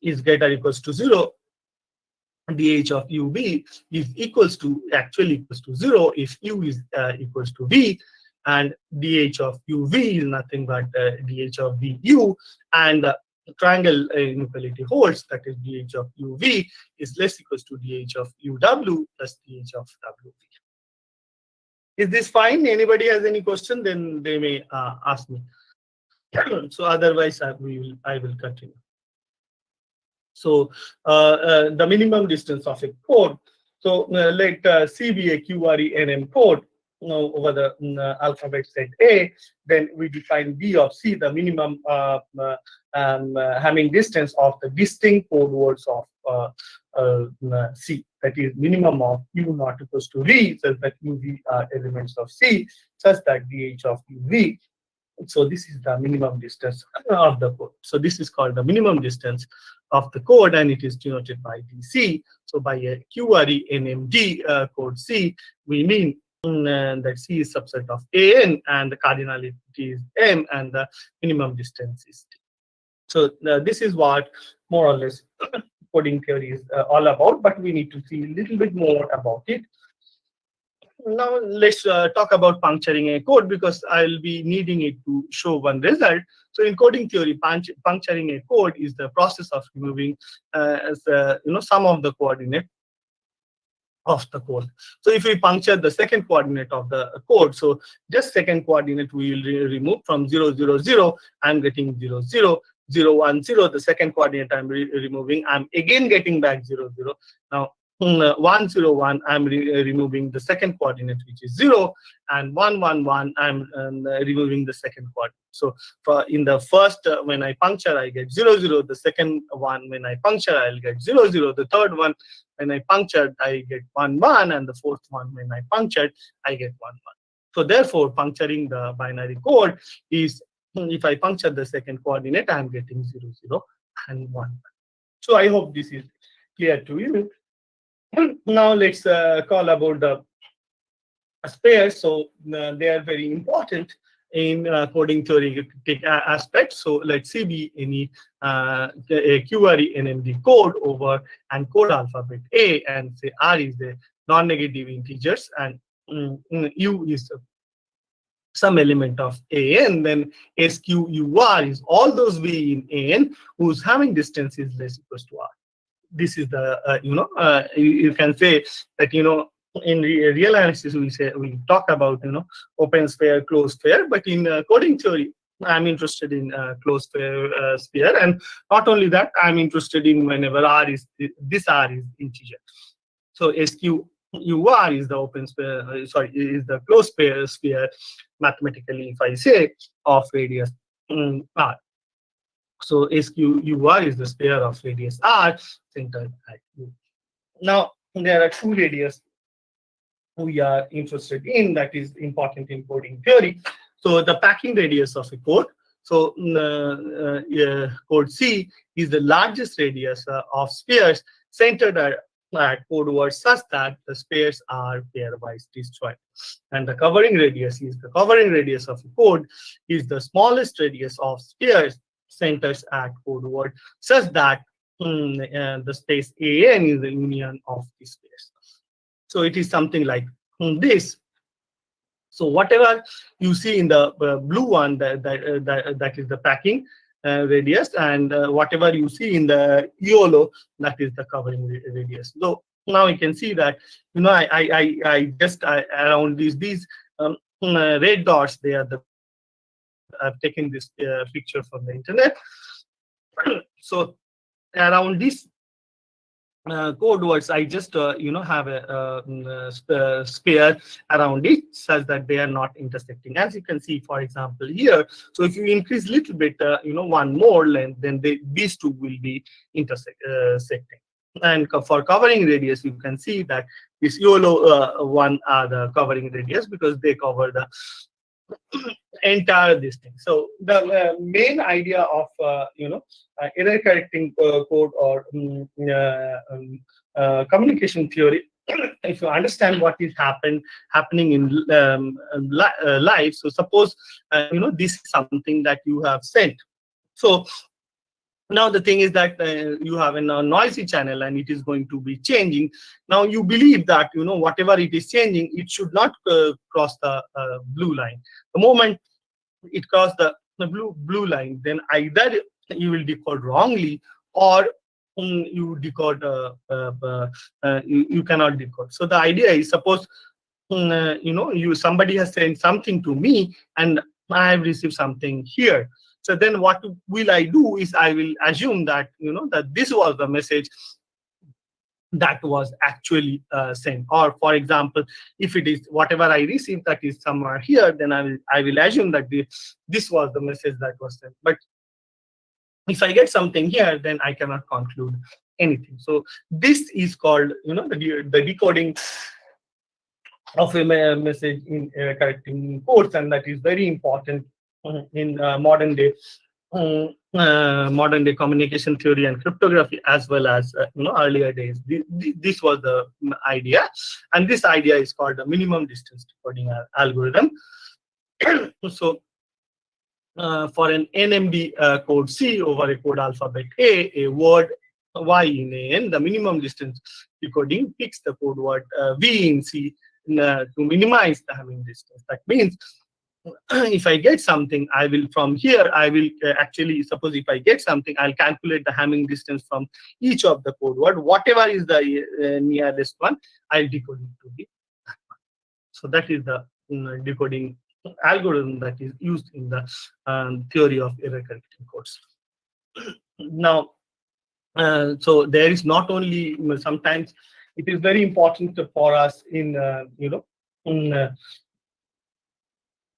is greater or equals to 0. DH of UV is actually equals to 0 if U is equals to V, and DH of UV is nothing but DH of VU, and the triangle inequality holds, that is DH of UV is less equals to DH of UW plus DH of WV. Is this fine? Anybody has any question? Then they may ask me. So otherwise, I will continue. So the minimum distance of a code. So let C be a QRE NM code over the alphabet set A. Then we define B of C, the minimum Hamming distance of the distinct code words of C. That is minimum of U not equals to V, such that UV are elements of C, such that DH of UV. So this is the minimum distance of the code. So this is called the minimum distance of the code, and it is denoted by DC. So by a QRE NMD code C, we mean that C is subset of AN, and the cardinality is M, and the minimum distance is T. So this is what more or less coding theory is all about, but we need to see a little bit more about it. Now let's talk about puncturing a code, because I'll be needing it to show one result. So in coding theory, puncturing a code is the process of removing some of the coordinate of the code. So if we puncture the second coordinate of the code, so just second coordinate we will remove from 0, 0, 0, I'm getting 0, 0, 0, 1, 0. The second coordinate I'm removing, I'm again getting back 0, 0. Now 1, 0, 1, I'm removing the second coordinate, which is 0, and 1, 1, 1, I'm removing the second coordinate. So in the first, when I puncture, I get 0, 0. The second one, when I puncture, I'll get 0, 0. The third one, when I punctured, I get 1, 1. And the fourth one, when I punctured, I get 1, 1. So therefore, puncturing the binary code is, if I puncture the second coordinate, I'm getting 0, 0, and 1. So I hope this is clear to you. Now let's call about the pairs. So they are very important in coding theoretic aspects. So let's see be any a query NMD code over and code alphabet A, and say R is the non-negative integers, and U is some element of AN, then SQUR is all those V in AN whose having distance is less equals to R. This is the you can say that in real analysis we talk about open sphere, closed sphere, but in coding theory I'm interested in closed sphere, and not only that, I'm interested in whenever R is this R is integer. So SQUR is the open sphere, is the closed sphere mathematically, if I say, of radius R. So SQUR is the sphere of radius R centered at U. Now there are two radius we are interested in that is important in coding theory. So the packing radius of a code. So code C is the largest radius of spheres centered at code words such that the spheres are pairwise disjoint. And the covering radius of a code is the smallest radius of spheres centers at code word such that the space AN is the union of the space. So it is something like this. So whatever you see in the blue one, that is the packing radius, and whatever you see in the yellow, that is the covering radius. So now you can see that I just around these red dots, they are the I've taken this picture from the internet. So around this code words, I just have a sphere around it such that they are not intersecting. As you can see, for example, here. So if you increase little bit, one more length, then these two will be intersecting. And for covering radius, you can see that this yellow one are the covering radius because they cover the entire this thing. So the main idea of error correcting code or communication theory, if you understand what is happening in life. So suppose this is something that you have sent. So now the thing is that you have a noisy channel and it is going to be changing. Now you believe that whatever it is changing, it should not cross the blue line. The moment it crosses the blue line, then either you will decode wrongly or you decode you cannot decode. So the idea is, suppose somebody has sent something to me and I have received something here. So then what will I do is I will assume that that this was the message that was actually sent. Or for example, if it is whatever I received that is somewhere here, then I will assume that this was the message that was sent. But if I get something here, then I cannot conclude anything. So this is called the decoding of a message in correcting codes, and that is very important in modern day communication theory and cryptography, as well as earlier days. This was the idea, and this idea is called the minimum distance decoding algorithm. So for an NMD code C over a code alphabet A word Y in AN, the minimum distance decoding picks the code word V in C to minimize the having distance. That means if I get something, I will from here, I will actually, suppose if I get something, I'll calculate the Hamming distance from each of the code word. Whatever is the nearest one, I'll decode it to be that one. So that is the decoding algorithm that is used in the theory of error correcting codes. Now, so there is not only, sometimes it is very important for us in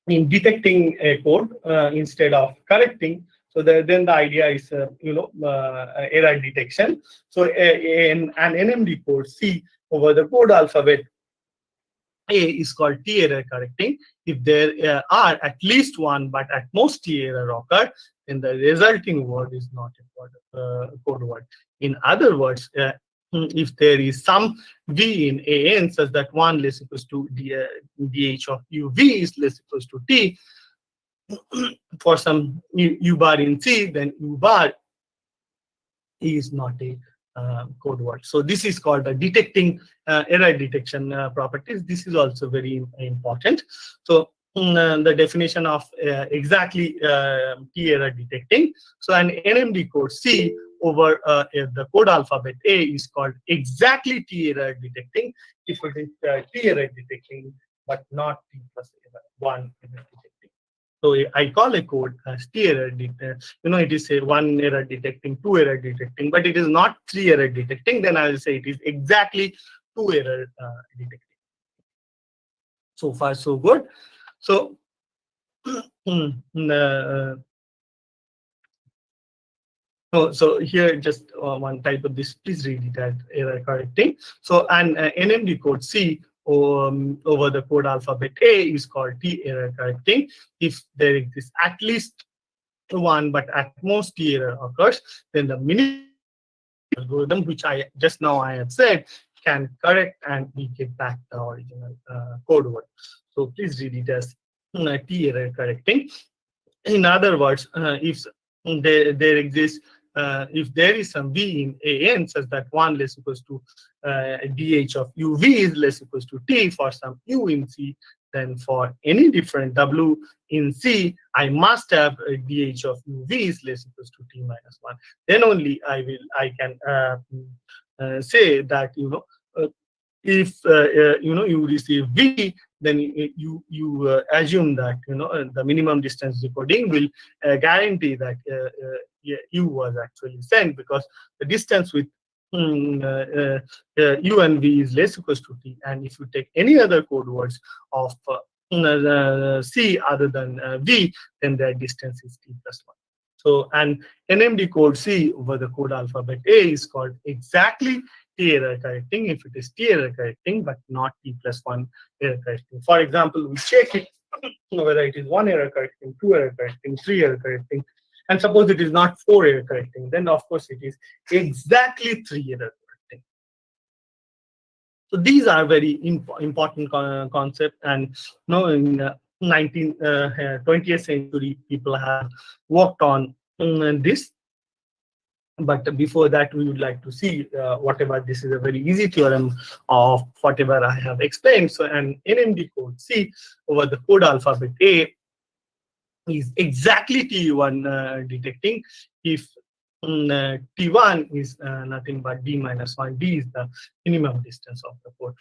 in detecting a code instead of correcting. So then the idea is error detection. So in an NMD code C over the code alphabet A is called T error correcting. If there are at least one but at most T error occur, then the resulting word is not a code word. In other words, if there is some V in AN such that 1 less equals to DH of UV is less equals to T, for some U bar in C, then U bar is not a code word. So this is called the detecting error detection properties. This is also very important. So the definition of exactly T error detecting. So an NMD code C over the code alphabet A is called exactly T error detecting if it is T error detecting but not T plus 1 error detecting. So I call a code as T error it is a 1 error detecting, 2 error detecting, but it is not 3 error detecting. Then I will say it is exactly 2 error detecting. So far, so good. So so here just one type of this. Please read it as error correcting. So an NMD code C over the code alphabet A is called T error correcting if there exists at least one but at most T error occurs, then the minimum algorithm, which I have said, can correct and we get back the original code word. So please read it as T error correcting. In other words, if there exists, if there is some V in AN such that 1 less equals to DH of UV is less equals to T for some U in C, then for any different W in C, I must have a DH of UV is less equals to T minus 1. Then only I can say that if you receive V, then you assume that the minimum distance decoding will guarantee that U was actually sent, because the distance with U and V is less equals to T. And if you take any other code words of C other than V, then their distance is T plus 1. So an NMD code C over the code alphabet A is called exactly T error correcting if it is T error correcting but not T plus 1 error correcting. For example, we check it whether it is 1 error correcting, 2 error correcting, 3 error correcting, and suppose it is not 4 error correcting, then of course it is exactly 3 error correcting. So these are very important concepts, and in 20th century people have worked on this. But before that, we would like to see whatever, this is a very easy theorem of whatever I have explained. So an NMD code C over the code alphabet A is exactly T1 detecting if T1 is nothing but D minus 1. D is the minimum distance of the code.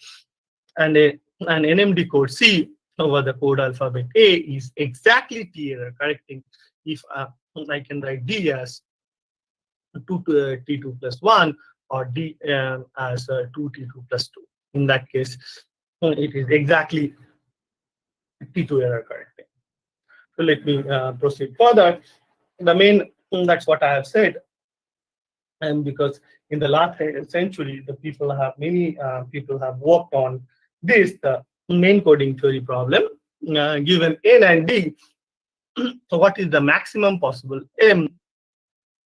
And an NMD code C over the code alphabet A is exactly T error correcting if I can write D as 2 to T2 plus 1 or D as 2 T2 plus 2. In that case, it is exactly T2 error correcting. So let me proceed further. The main, that's what I have said. And because in the last century, many people have worked on this, the main coding theory problem, given N and D. So what is the maximum possible M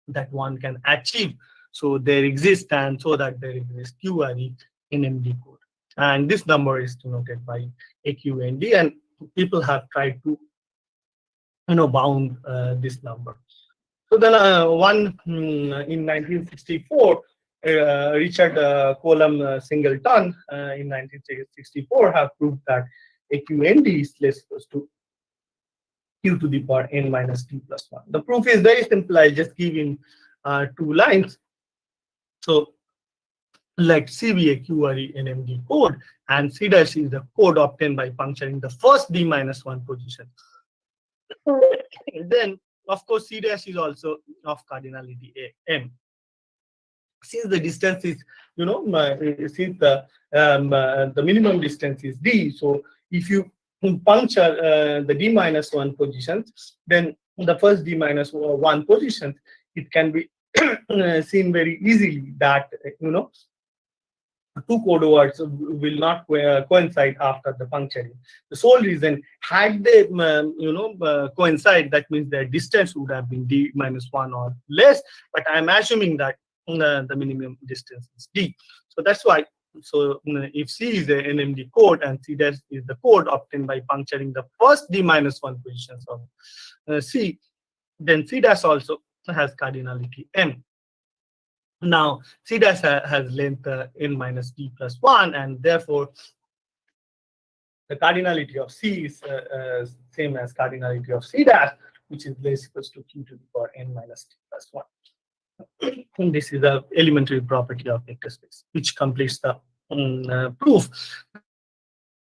that one can achieve? So there exists, and so that there exists QRE in MD code. And this number is denoted by AQND, and people have tried to bound this number. So then in 1964, Richard Colum Singleton in 1964 have proved that AQND is less equals to q to the power n minus t plus 1. The proof is very simple. I just give in 2 lines. So let C be a QRE NMD code, and C dash is the code obtained by puncturing the first d minus 1 position. Then, of course, C dash is also of cardinality M. Since the distance is, since the minimum distance is d, so if you puncture the d minus 1 positions, then the first d minus 1 position, it can be seen very easily that two code words will not coincide after the puncturing. The sole reason, had they coincide, that means their distance would have been d minus 1 or less, but I'm assuming that the minimum distance is d. So that's why, so if C is an NMD code and C dash is the code obtained by puncturing the first d minus 1 positions of C, then C dash also has cardinality M. Now, C dash has length n minus d plus 1, and therefore the cardinality of C is same as cardinality of C dash, which is less equals to q to the power n minus d plus 1. And this is the elementary property of vector space, which completes the proof.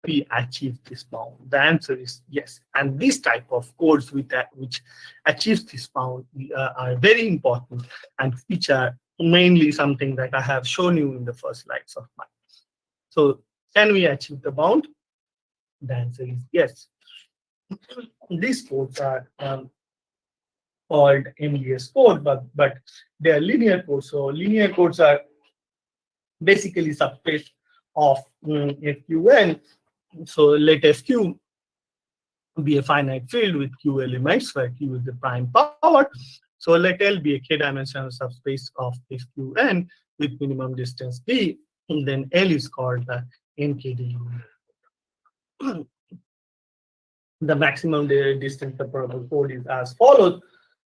We achieve this bound. The answer is yes. And this type of codes with which achieves this bound are very important, and which are mainly something that I have shown you in the first slides of mine. So can we achieve the bound? The answer is yes. These codes are called MDS code, but they are linear codes. So linear codes are basically subspace of FQN. So let FQ be a finite field with Q elements, where Q is the prime power. So let L be a k-dimensional subspace of FQN with minimum distance d, and then L is called the NKD. The maximum distance separable code is as follows.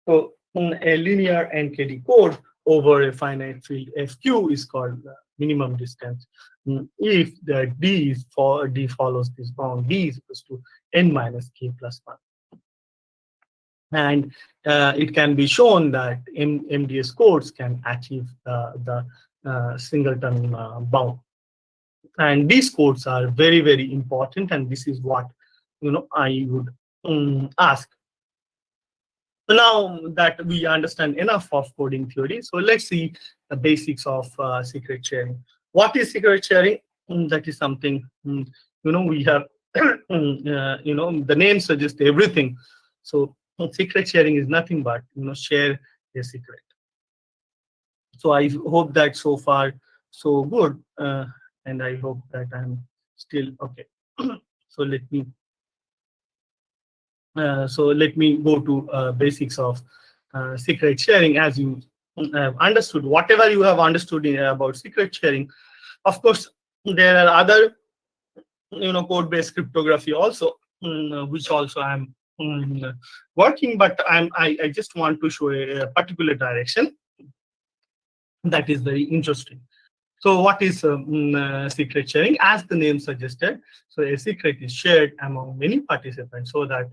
So a linear NKD code over a finite field FQ is called the minimum distance. If the d follows this bound, d is equals to n minus k plus 1. And it can be shown that MDS codes can achieve the singleton bound. And these codes are very, very important, and this is what I would ask. So now that we understand enough of coding theory, so let's see the basics of secret sharing. What is secret sharing? That is something we have. The name suggests everything. So secret sharing is nothing but share a secret. So I hope that so far so good, and I hope that I'm still okay. So let me go to basics of secret sharing. As you have understood, whatever you have understood about secret sharing, of course there are other code-based cryptography also, which also I'm working, but I just want to show a particular direction that is very interesting. So what is secret sharing? As the name suggested, so a secret is shared among many participants, so that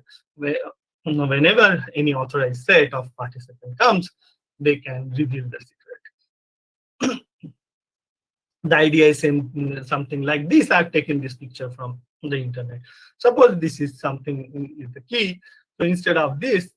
whenever any authorized set of participants comes, they can reveal the secret. The idea is something like this. I've taken this picture from the internet. Suppose this is something is the key. So instead of this,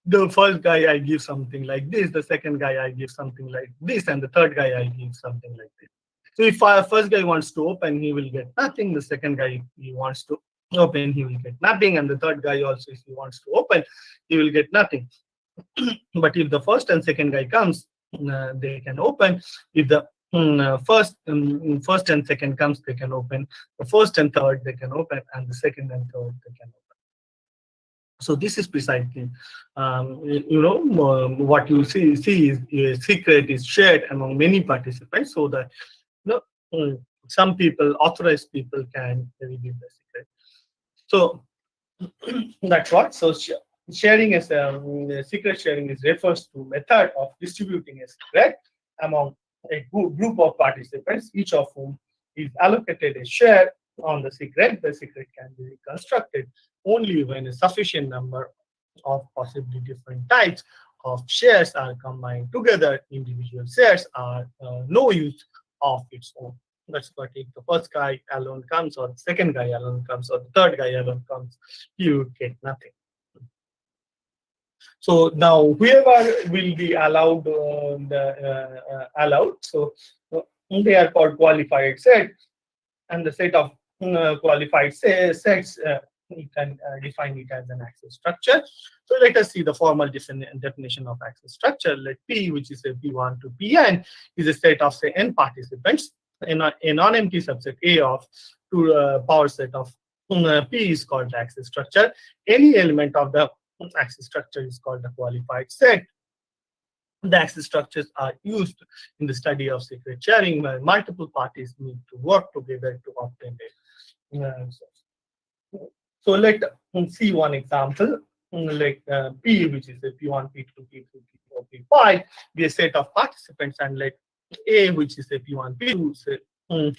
the first guy I give something like this, the second guy I give something like this, and the third guy I give something like this. So if our first guy wants to open, he will get nothing. The second guy, he wants to open, he will get nothing. And the third guy also, if he wants to open, he will get nothing. But if the first and second guy comes, they can open. If the first and second comes, they can open. The first and third, they can open. And the second and third, they can open. So this is precisely, what you see is a secret is shared among many participants, so that some people, authorized people, can reveal the secret. So that's what. So sharing is secret sharing is refers to method of distributing a secret among a group of participants, each of whom is allocated a share on the secret can be reconstructed only when a sufficient number of possibly different types of shares are combined together. Individual shares are no use of its own. That's what if the first guy alone comes, or the second guy alone comes, or the third guy alone comes, you get nothing. So now whoever will be allowed, allowed. So they are called qualified sets, and the set of qualified sets, we can define it as an access structure. So let us see the formal definition of access structure. Let P, which is a P1 to Pn, is a set of say n participants. A non-empty subset A of to power set of P is called the access structure. Any element of the access structure is called the qualified set. The access structures are used in the study of secret sharing, where multiple parties need to work together to obtain it. So let's see one example, like P, which is a P1, P2, P3, P4, P5, be a set of participants, and let A, which is a P1, P2, say, P1,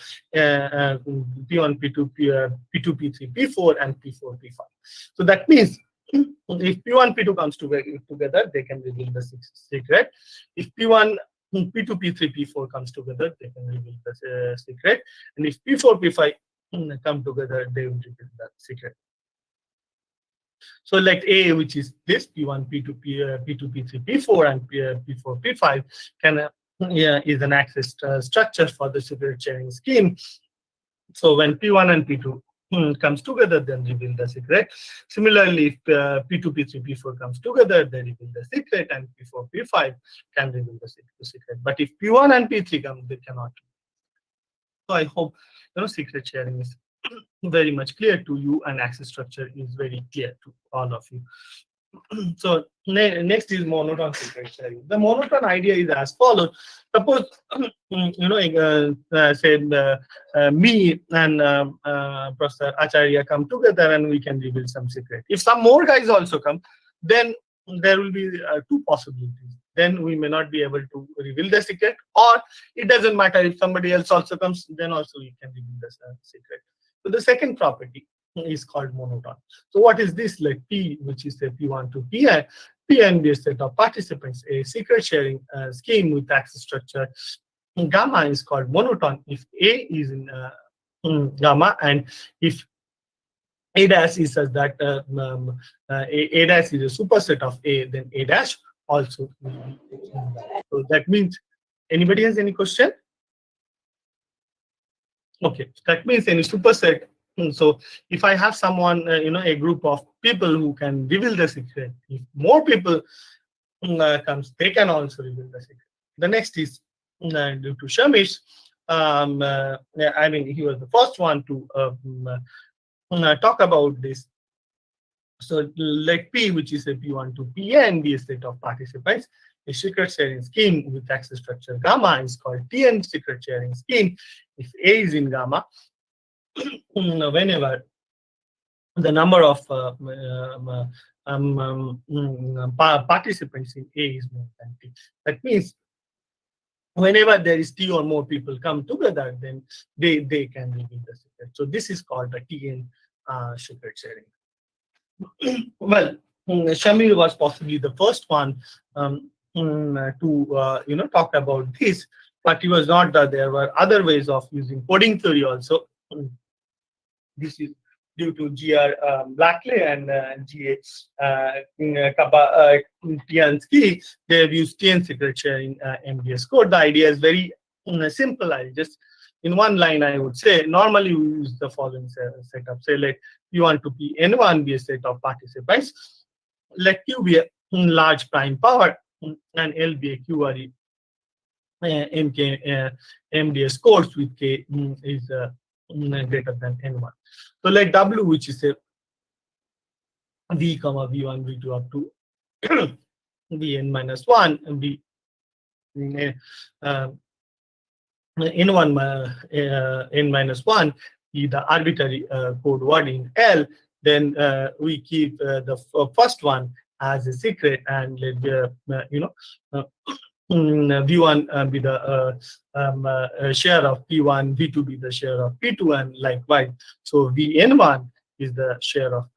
P2, P2, P3, P4, and P4, P5. So that means if P1, P2 comes together, they can reveal the secret. If P1, P2, P3, P4 comes together, they can reveal the secret. And if P4, P5 come together, they will reveal the secret. So like A, which is this P1, P2, P2, P3, P4, and P4, P5 can is an access structure for the secret sharing scheme. So when P1 and P2 comes together, then reveal the secret. Similarly, if P2, P3, P4 comes together, they reveal the secret, and P4, P5 can reveal the secret. But if P1 and P3 come, they cannot. So I hope secret sharing is very much clear to you, and access structure is very clear to all of you. So next is monotone secret sharing. The monotone idea is as follows. Suppose say me and Professor Acharya come together, and we can reveal some secret. If some more guys also come, then there will be two possibilities. Then we may not be able to reveal the secret, or it doesn't matter if somebody else also comes, then also we can reveal the secret. So the second property is called monotone. So what is this? Like P, which is a P1 to Pn, Pn be a set of participants, a secret sharing scheme with access structure. Gamma is called monotone if A is in gamma, and if A dash is such that A dash is a superset of A, then A dash also will be. So that means, anybody has any question? Okay, that means any superset. So if I have someone, a group of people who can reveal the secret, if more people comes, they can also reveal the secret. The next is due to Shamish. I mean, he was the first one to talk about this. So let P, which is a P1 to Pn, be a set of participants. A secret sharing scheme with access structure gamma is called Tn secret sharing scheme. If A is in gamma, whenever the number of participants in A is more than T, that means whenever there is T or more people come together, then they can reveal the secret. So this is called the Tn secret sharing. Well, Shamil was possibly the first one to talk about this, but he was not. There were other ways of using coding theory also. This is due to G.R. Blackley and G.A. Tiansky. They have used TN secret sharing MDS code. The idea is very simple. I just, in one line, I would say, normally we use the following setup. Say, let P1 to Pn1 be a set of participants. Let Q be a large prime power, and L be a QRE MDS codes with K is greater than N1. So let W, which is a V, V1, V2 up to Vn minus 1, and be N1 N minus 1 be the arbitrary code word in L, then we keep the first one as a secret, and let V1 be the share of P1, V2 be the share of P2, and likewise. So Vn1 is the share of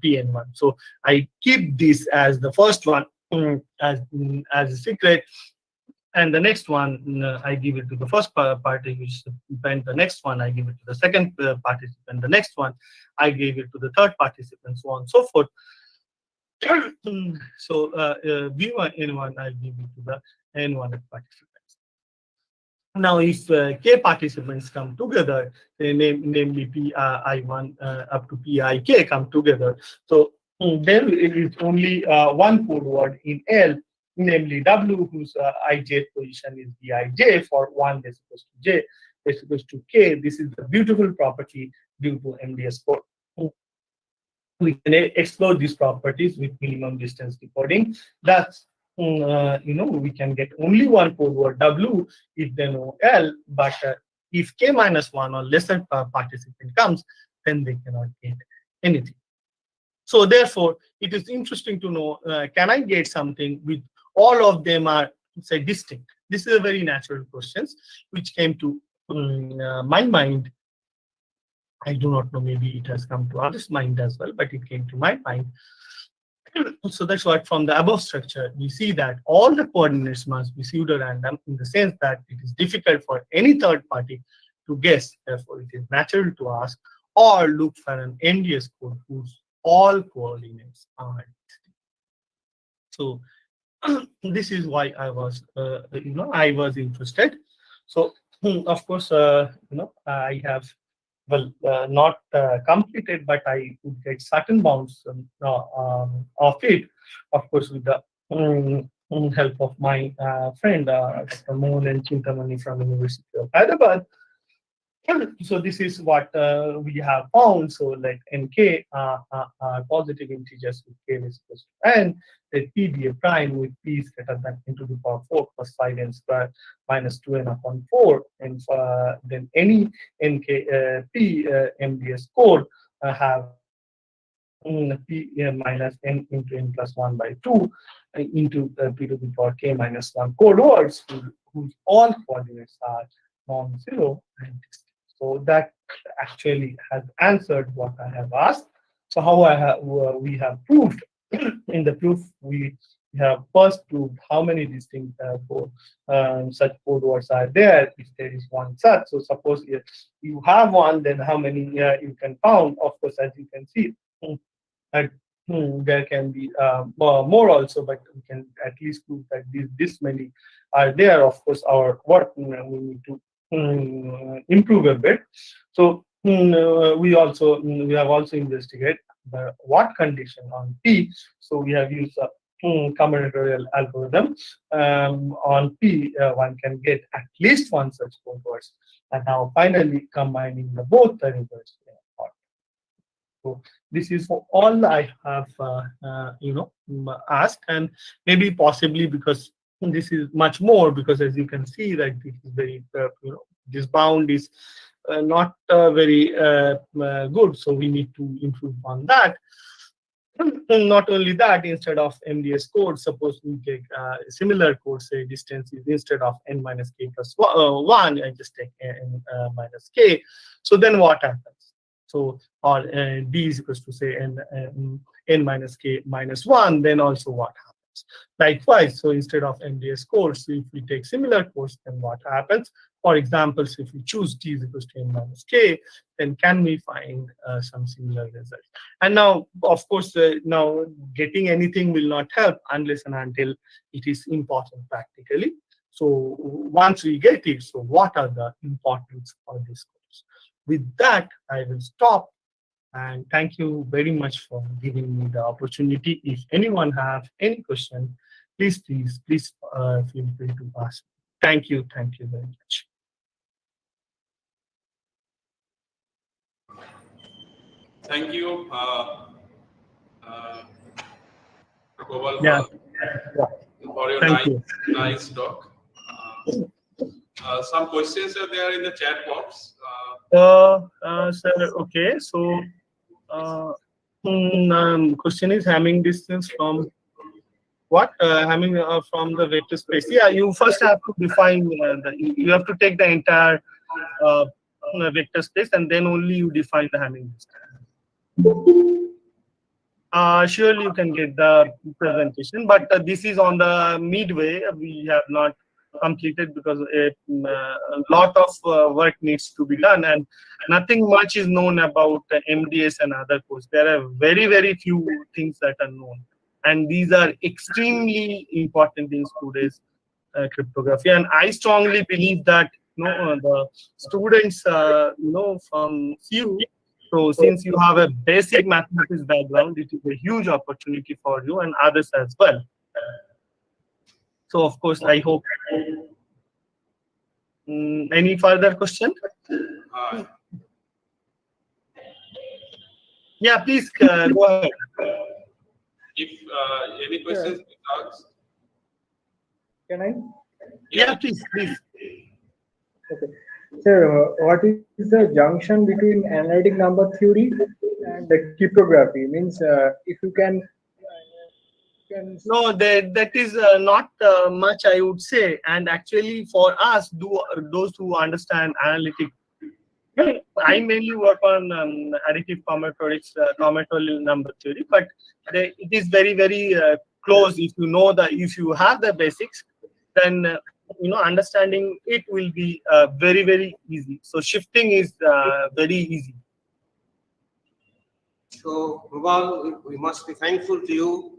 Pn1. So I keep this as the first one as a secret, and the next one I give it to the first participant. The next one I give it to the second participant. The next one I gave it to the third participant, so on and so forth. So V1 N1 I give it to the N1 participants. Now, if k participants come together, namely Pi1 up to Pik come together, so there is only one code word in L, namely W, whose ij position is Bij for 1 is equals to j is equals to k. This is the beautiful property due to MDS code. We can explore these properties with minimum distance decoding. That's we can get only one code word W if they know L, but if k minus 1 or lesser participant comes, then they cannot get anything. So therefore, it is interesting to know, can I get something with all of them are, say, distinct? This is a very natural question which came to my mind. I do not know, maybe it has come to others' mind as well, but it came to my mind. So that's what from the above structure, we see that all the coordinates must be pseudo-random in the sense that it is difficult for any third party to guess. Therefore, it is natural to ask or look for an NDS code whose all coordinates are distinct. So this is why I was, I was interested. So of course, I have not completed, but I would get certain bounds of it, of course, with the help of my friend, Dr. Mohan and Chintamani from University of Hyderabad. So this is what we have found. So like nk are positive integers with k is equal to n, that p be a prime with p is greater than n to the power 4 plus 5n square minus 2n upon 4, and then any nk p MDS code have p minus n into n plus 1 by 2 into p to the power k minus 1 code words whose all coordinates are non-zero and distinct. So that actually has answered what I have asked. So how we have proved in the proof, we have first proved how many distinct such code words are there if there is one such. So suppose you have one, then how many you can count. Of course, as you can see, there can be more also, but we can at least prove that this many are there. Of course, our work we need to improve a bit. So we have also investigated what condition on P. So we have used a combinatorial algorithm. On P, one can get at least one such code words, and now finally combining both the results. So this is for all I have asked, and maybe possibly because this is much more, because as you can see that this is very this bound is not very good, so we need to improve on that. Not only that, instead of MDS code, suppose we take similar code, say distance is instead of n minus k plus 1, I just take n minus k. So then what happens? So or d is equals to say n minus k minus 1, then also what happens? Likewise, so instead of MDS codes, so if we take similar codes, then what happens? For example, so if we choose d is equals to n minus k, then can we find some similar result? And now, of course, now getting anything will not help unless and until it is important practically. So once we get it, so what are the importance for this course? With that, I will stop. And thank you very much for giving me the opportunity. If anyone have any question, please feel free to ask. Thank you very much. Thank you, Gopal, for your nice talk. Some questions are there in the chat box. Sir, okay, so question is having distance from What? From the vector space. Yeah, you first have to define you have to take the entire vector space, and then only you define the Hamming distance. Surely you can get the presentation, but this is on the midway. We have not completed because a lot of work needs to be done, and nothing much is known about MDS and other codes. There are very, very few things that are known, and these are extremely important in today's cryptography. And I strongly believe that the students from CU. So since you have a basic mathematics background, it is a huge opportunity for you and others as well. So of course, I hope. Any further question? Yeah, please go ahead. If any questions, please ask. Can I? Yeah, please. Okay. Sir, what is the junction between analytic number theory and the cryptography? Means if you can. No, that is not much, I would say. And actually, for us, those who understand analytic, I mainly work on additive combinatorics, combinatorial number theory. But it is very, very close. If you have the basics, then understanding it will be very, very easy. So shifting is very easy. So, Rubal, we must be thankful to you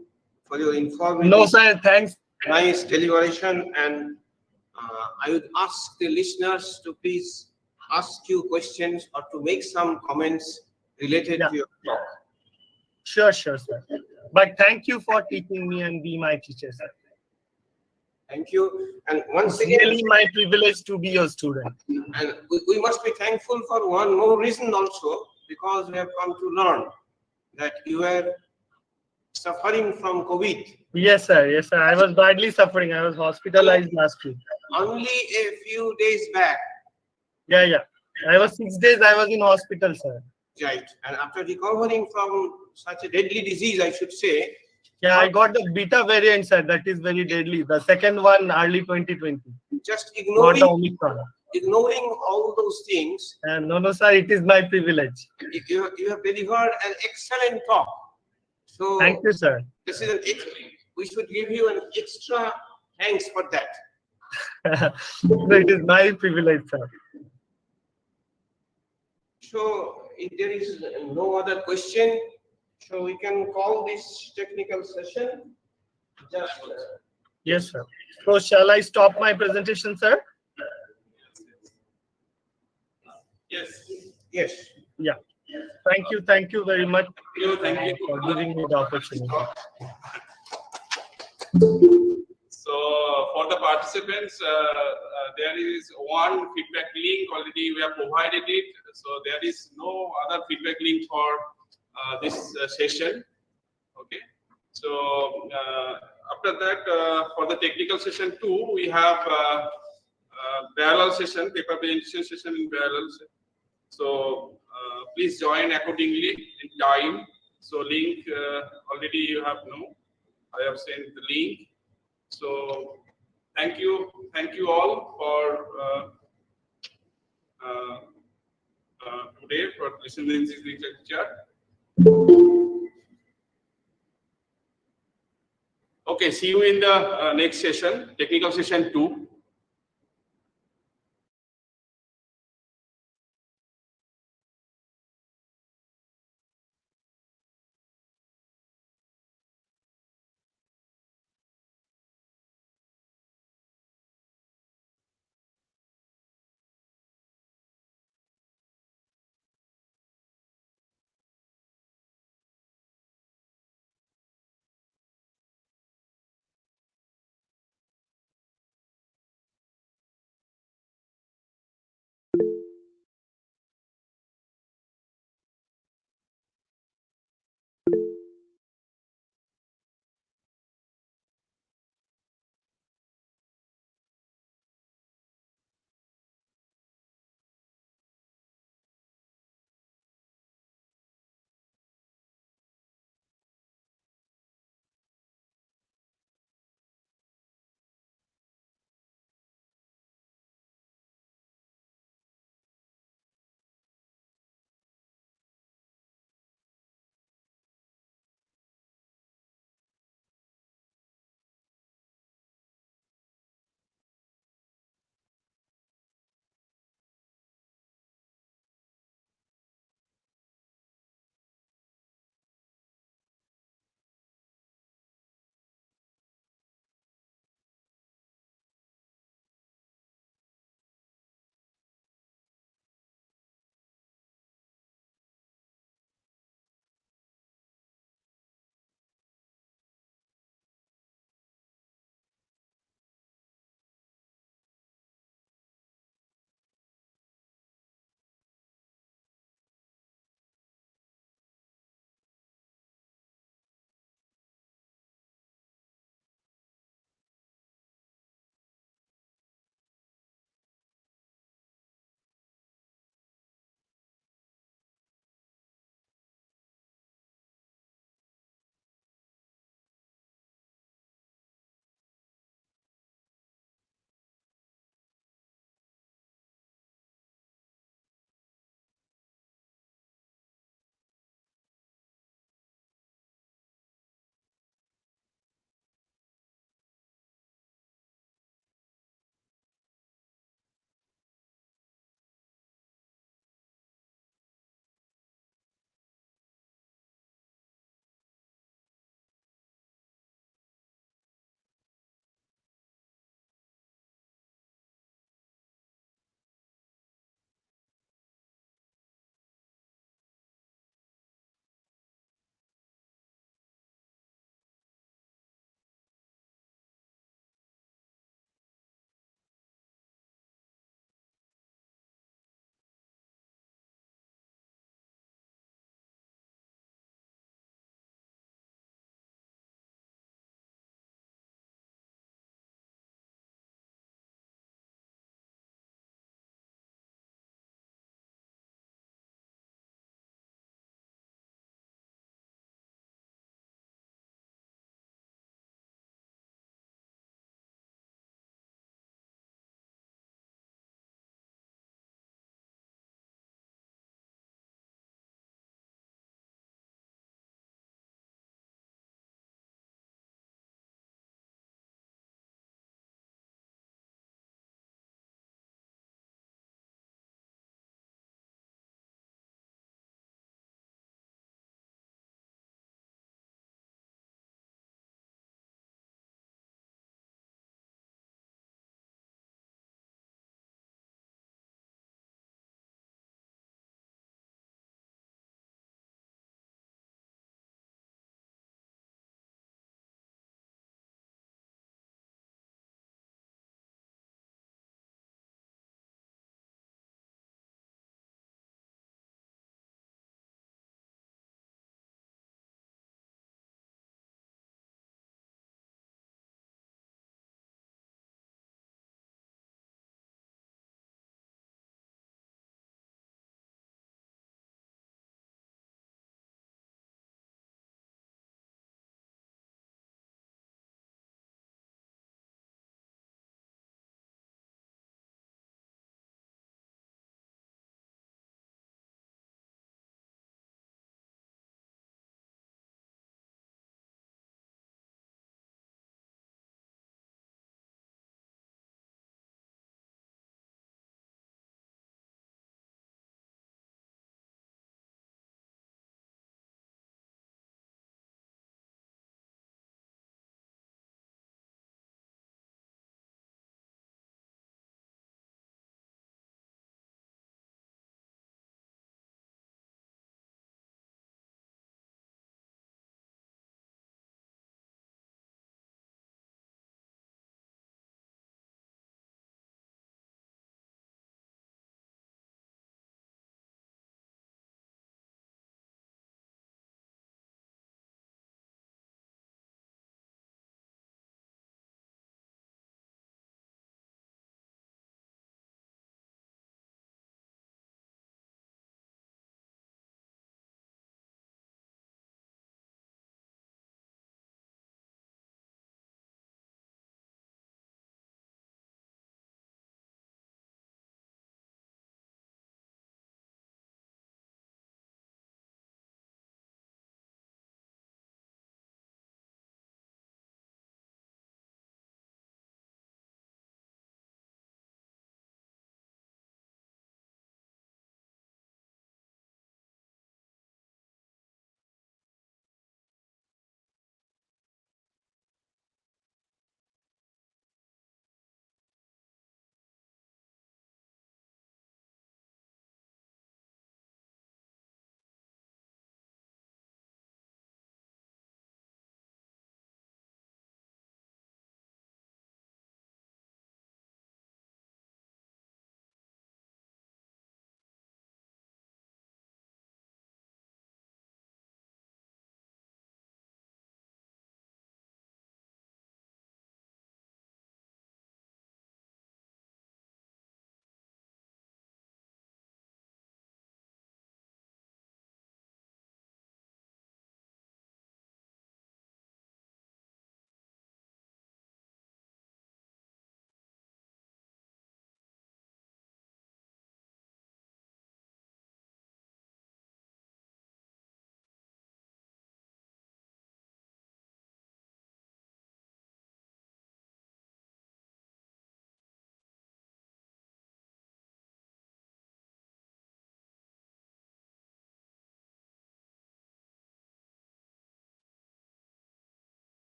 for your informative. No, sir, thanks. Nice deliberation, and I would ask the listeners to please ask you questions or to make some comments related to your talk. Sure, sir. But thank you for teaching me and be my teacher, sir. Thank you. And once It's again, really my privilege to be your student. and we must be thankful for one more reason also, because we have come to learn that you were suffering from COVID. Yes, sir. Yes, sir. I was badly suffering. I was hospitalized last week. Only a few days back. Yeah. I was 6 days. I was in hospital, sir. Right. And after recovering from such a deadly disease, I should say. Yeah, I got the beta variant, sir. That is very deadly. The second one, early 2020. Just Not the Omicron. ignoring all those things. No, sir. It is my privilege. You have delivered an excellent talk. So Thank you, sir. this is we should give you an extra thanks for that. It is my privilege, sir. So if there is no other question, so we can call this technical session. Just Yes, sir. So shall I stop my presentation, sir? Yes. yes. Yeah. Thank you very much Thank you. for giving me the opportunity. So for the participants, there is one feedback link already we have provided it. So there is no other feedback link for this session. Okay. So after that, for the technical session 2, we have parallel session, paper presentation session in parallel. So please join accordingly in time. So link already you have I have sent the link. So thank you all for today for listening to this lecture. Okay, see you in the next session, technical session 2.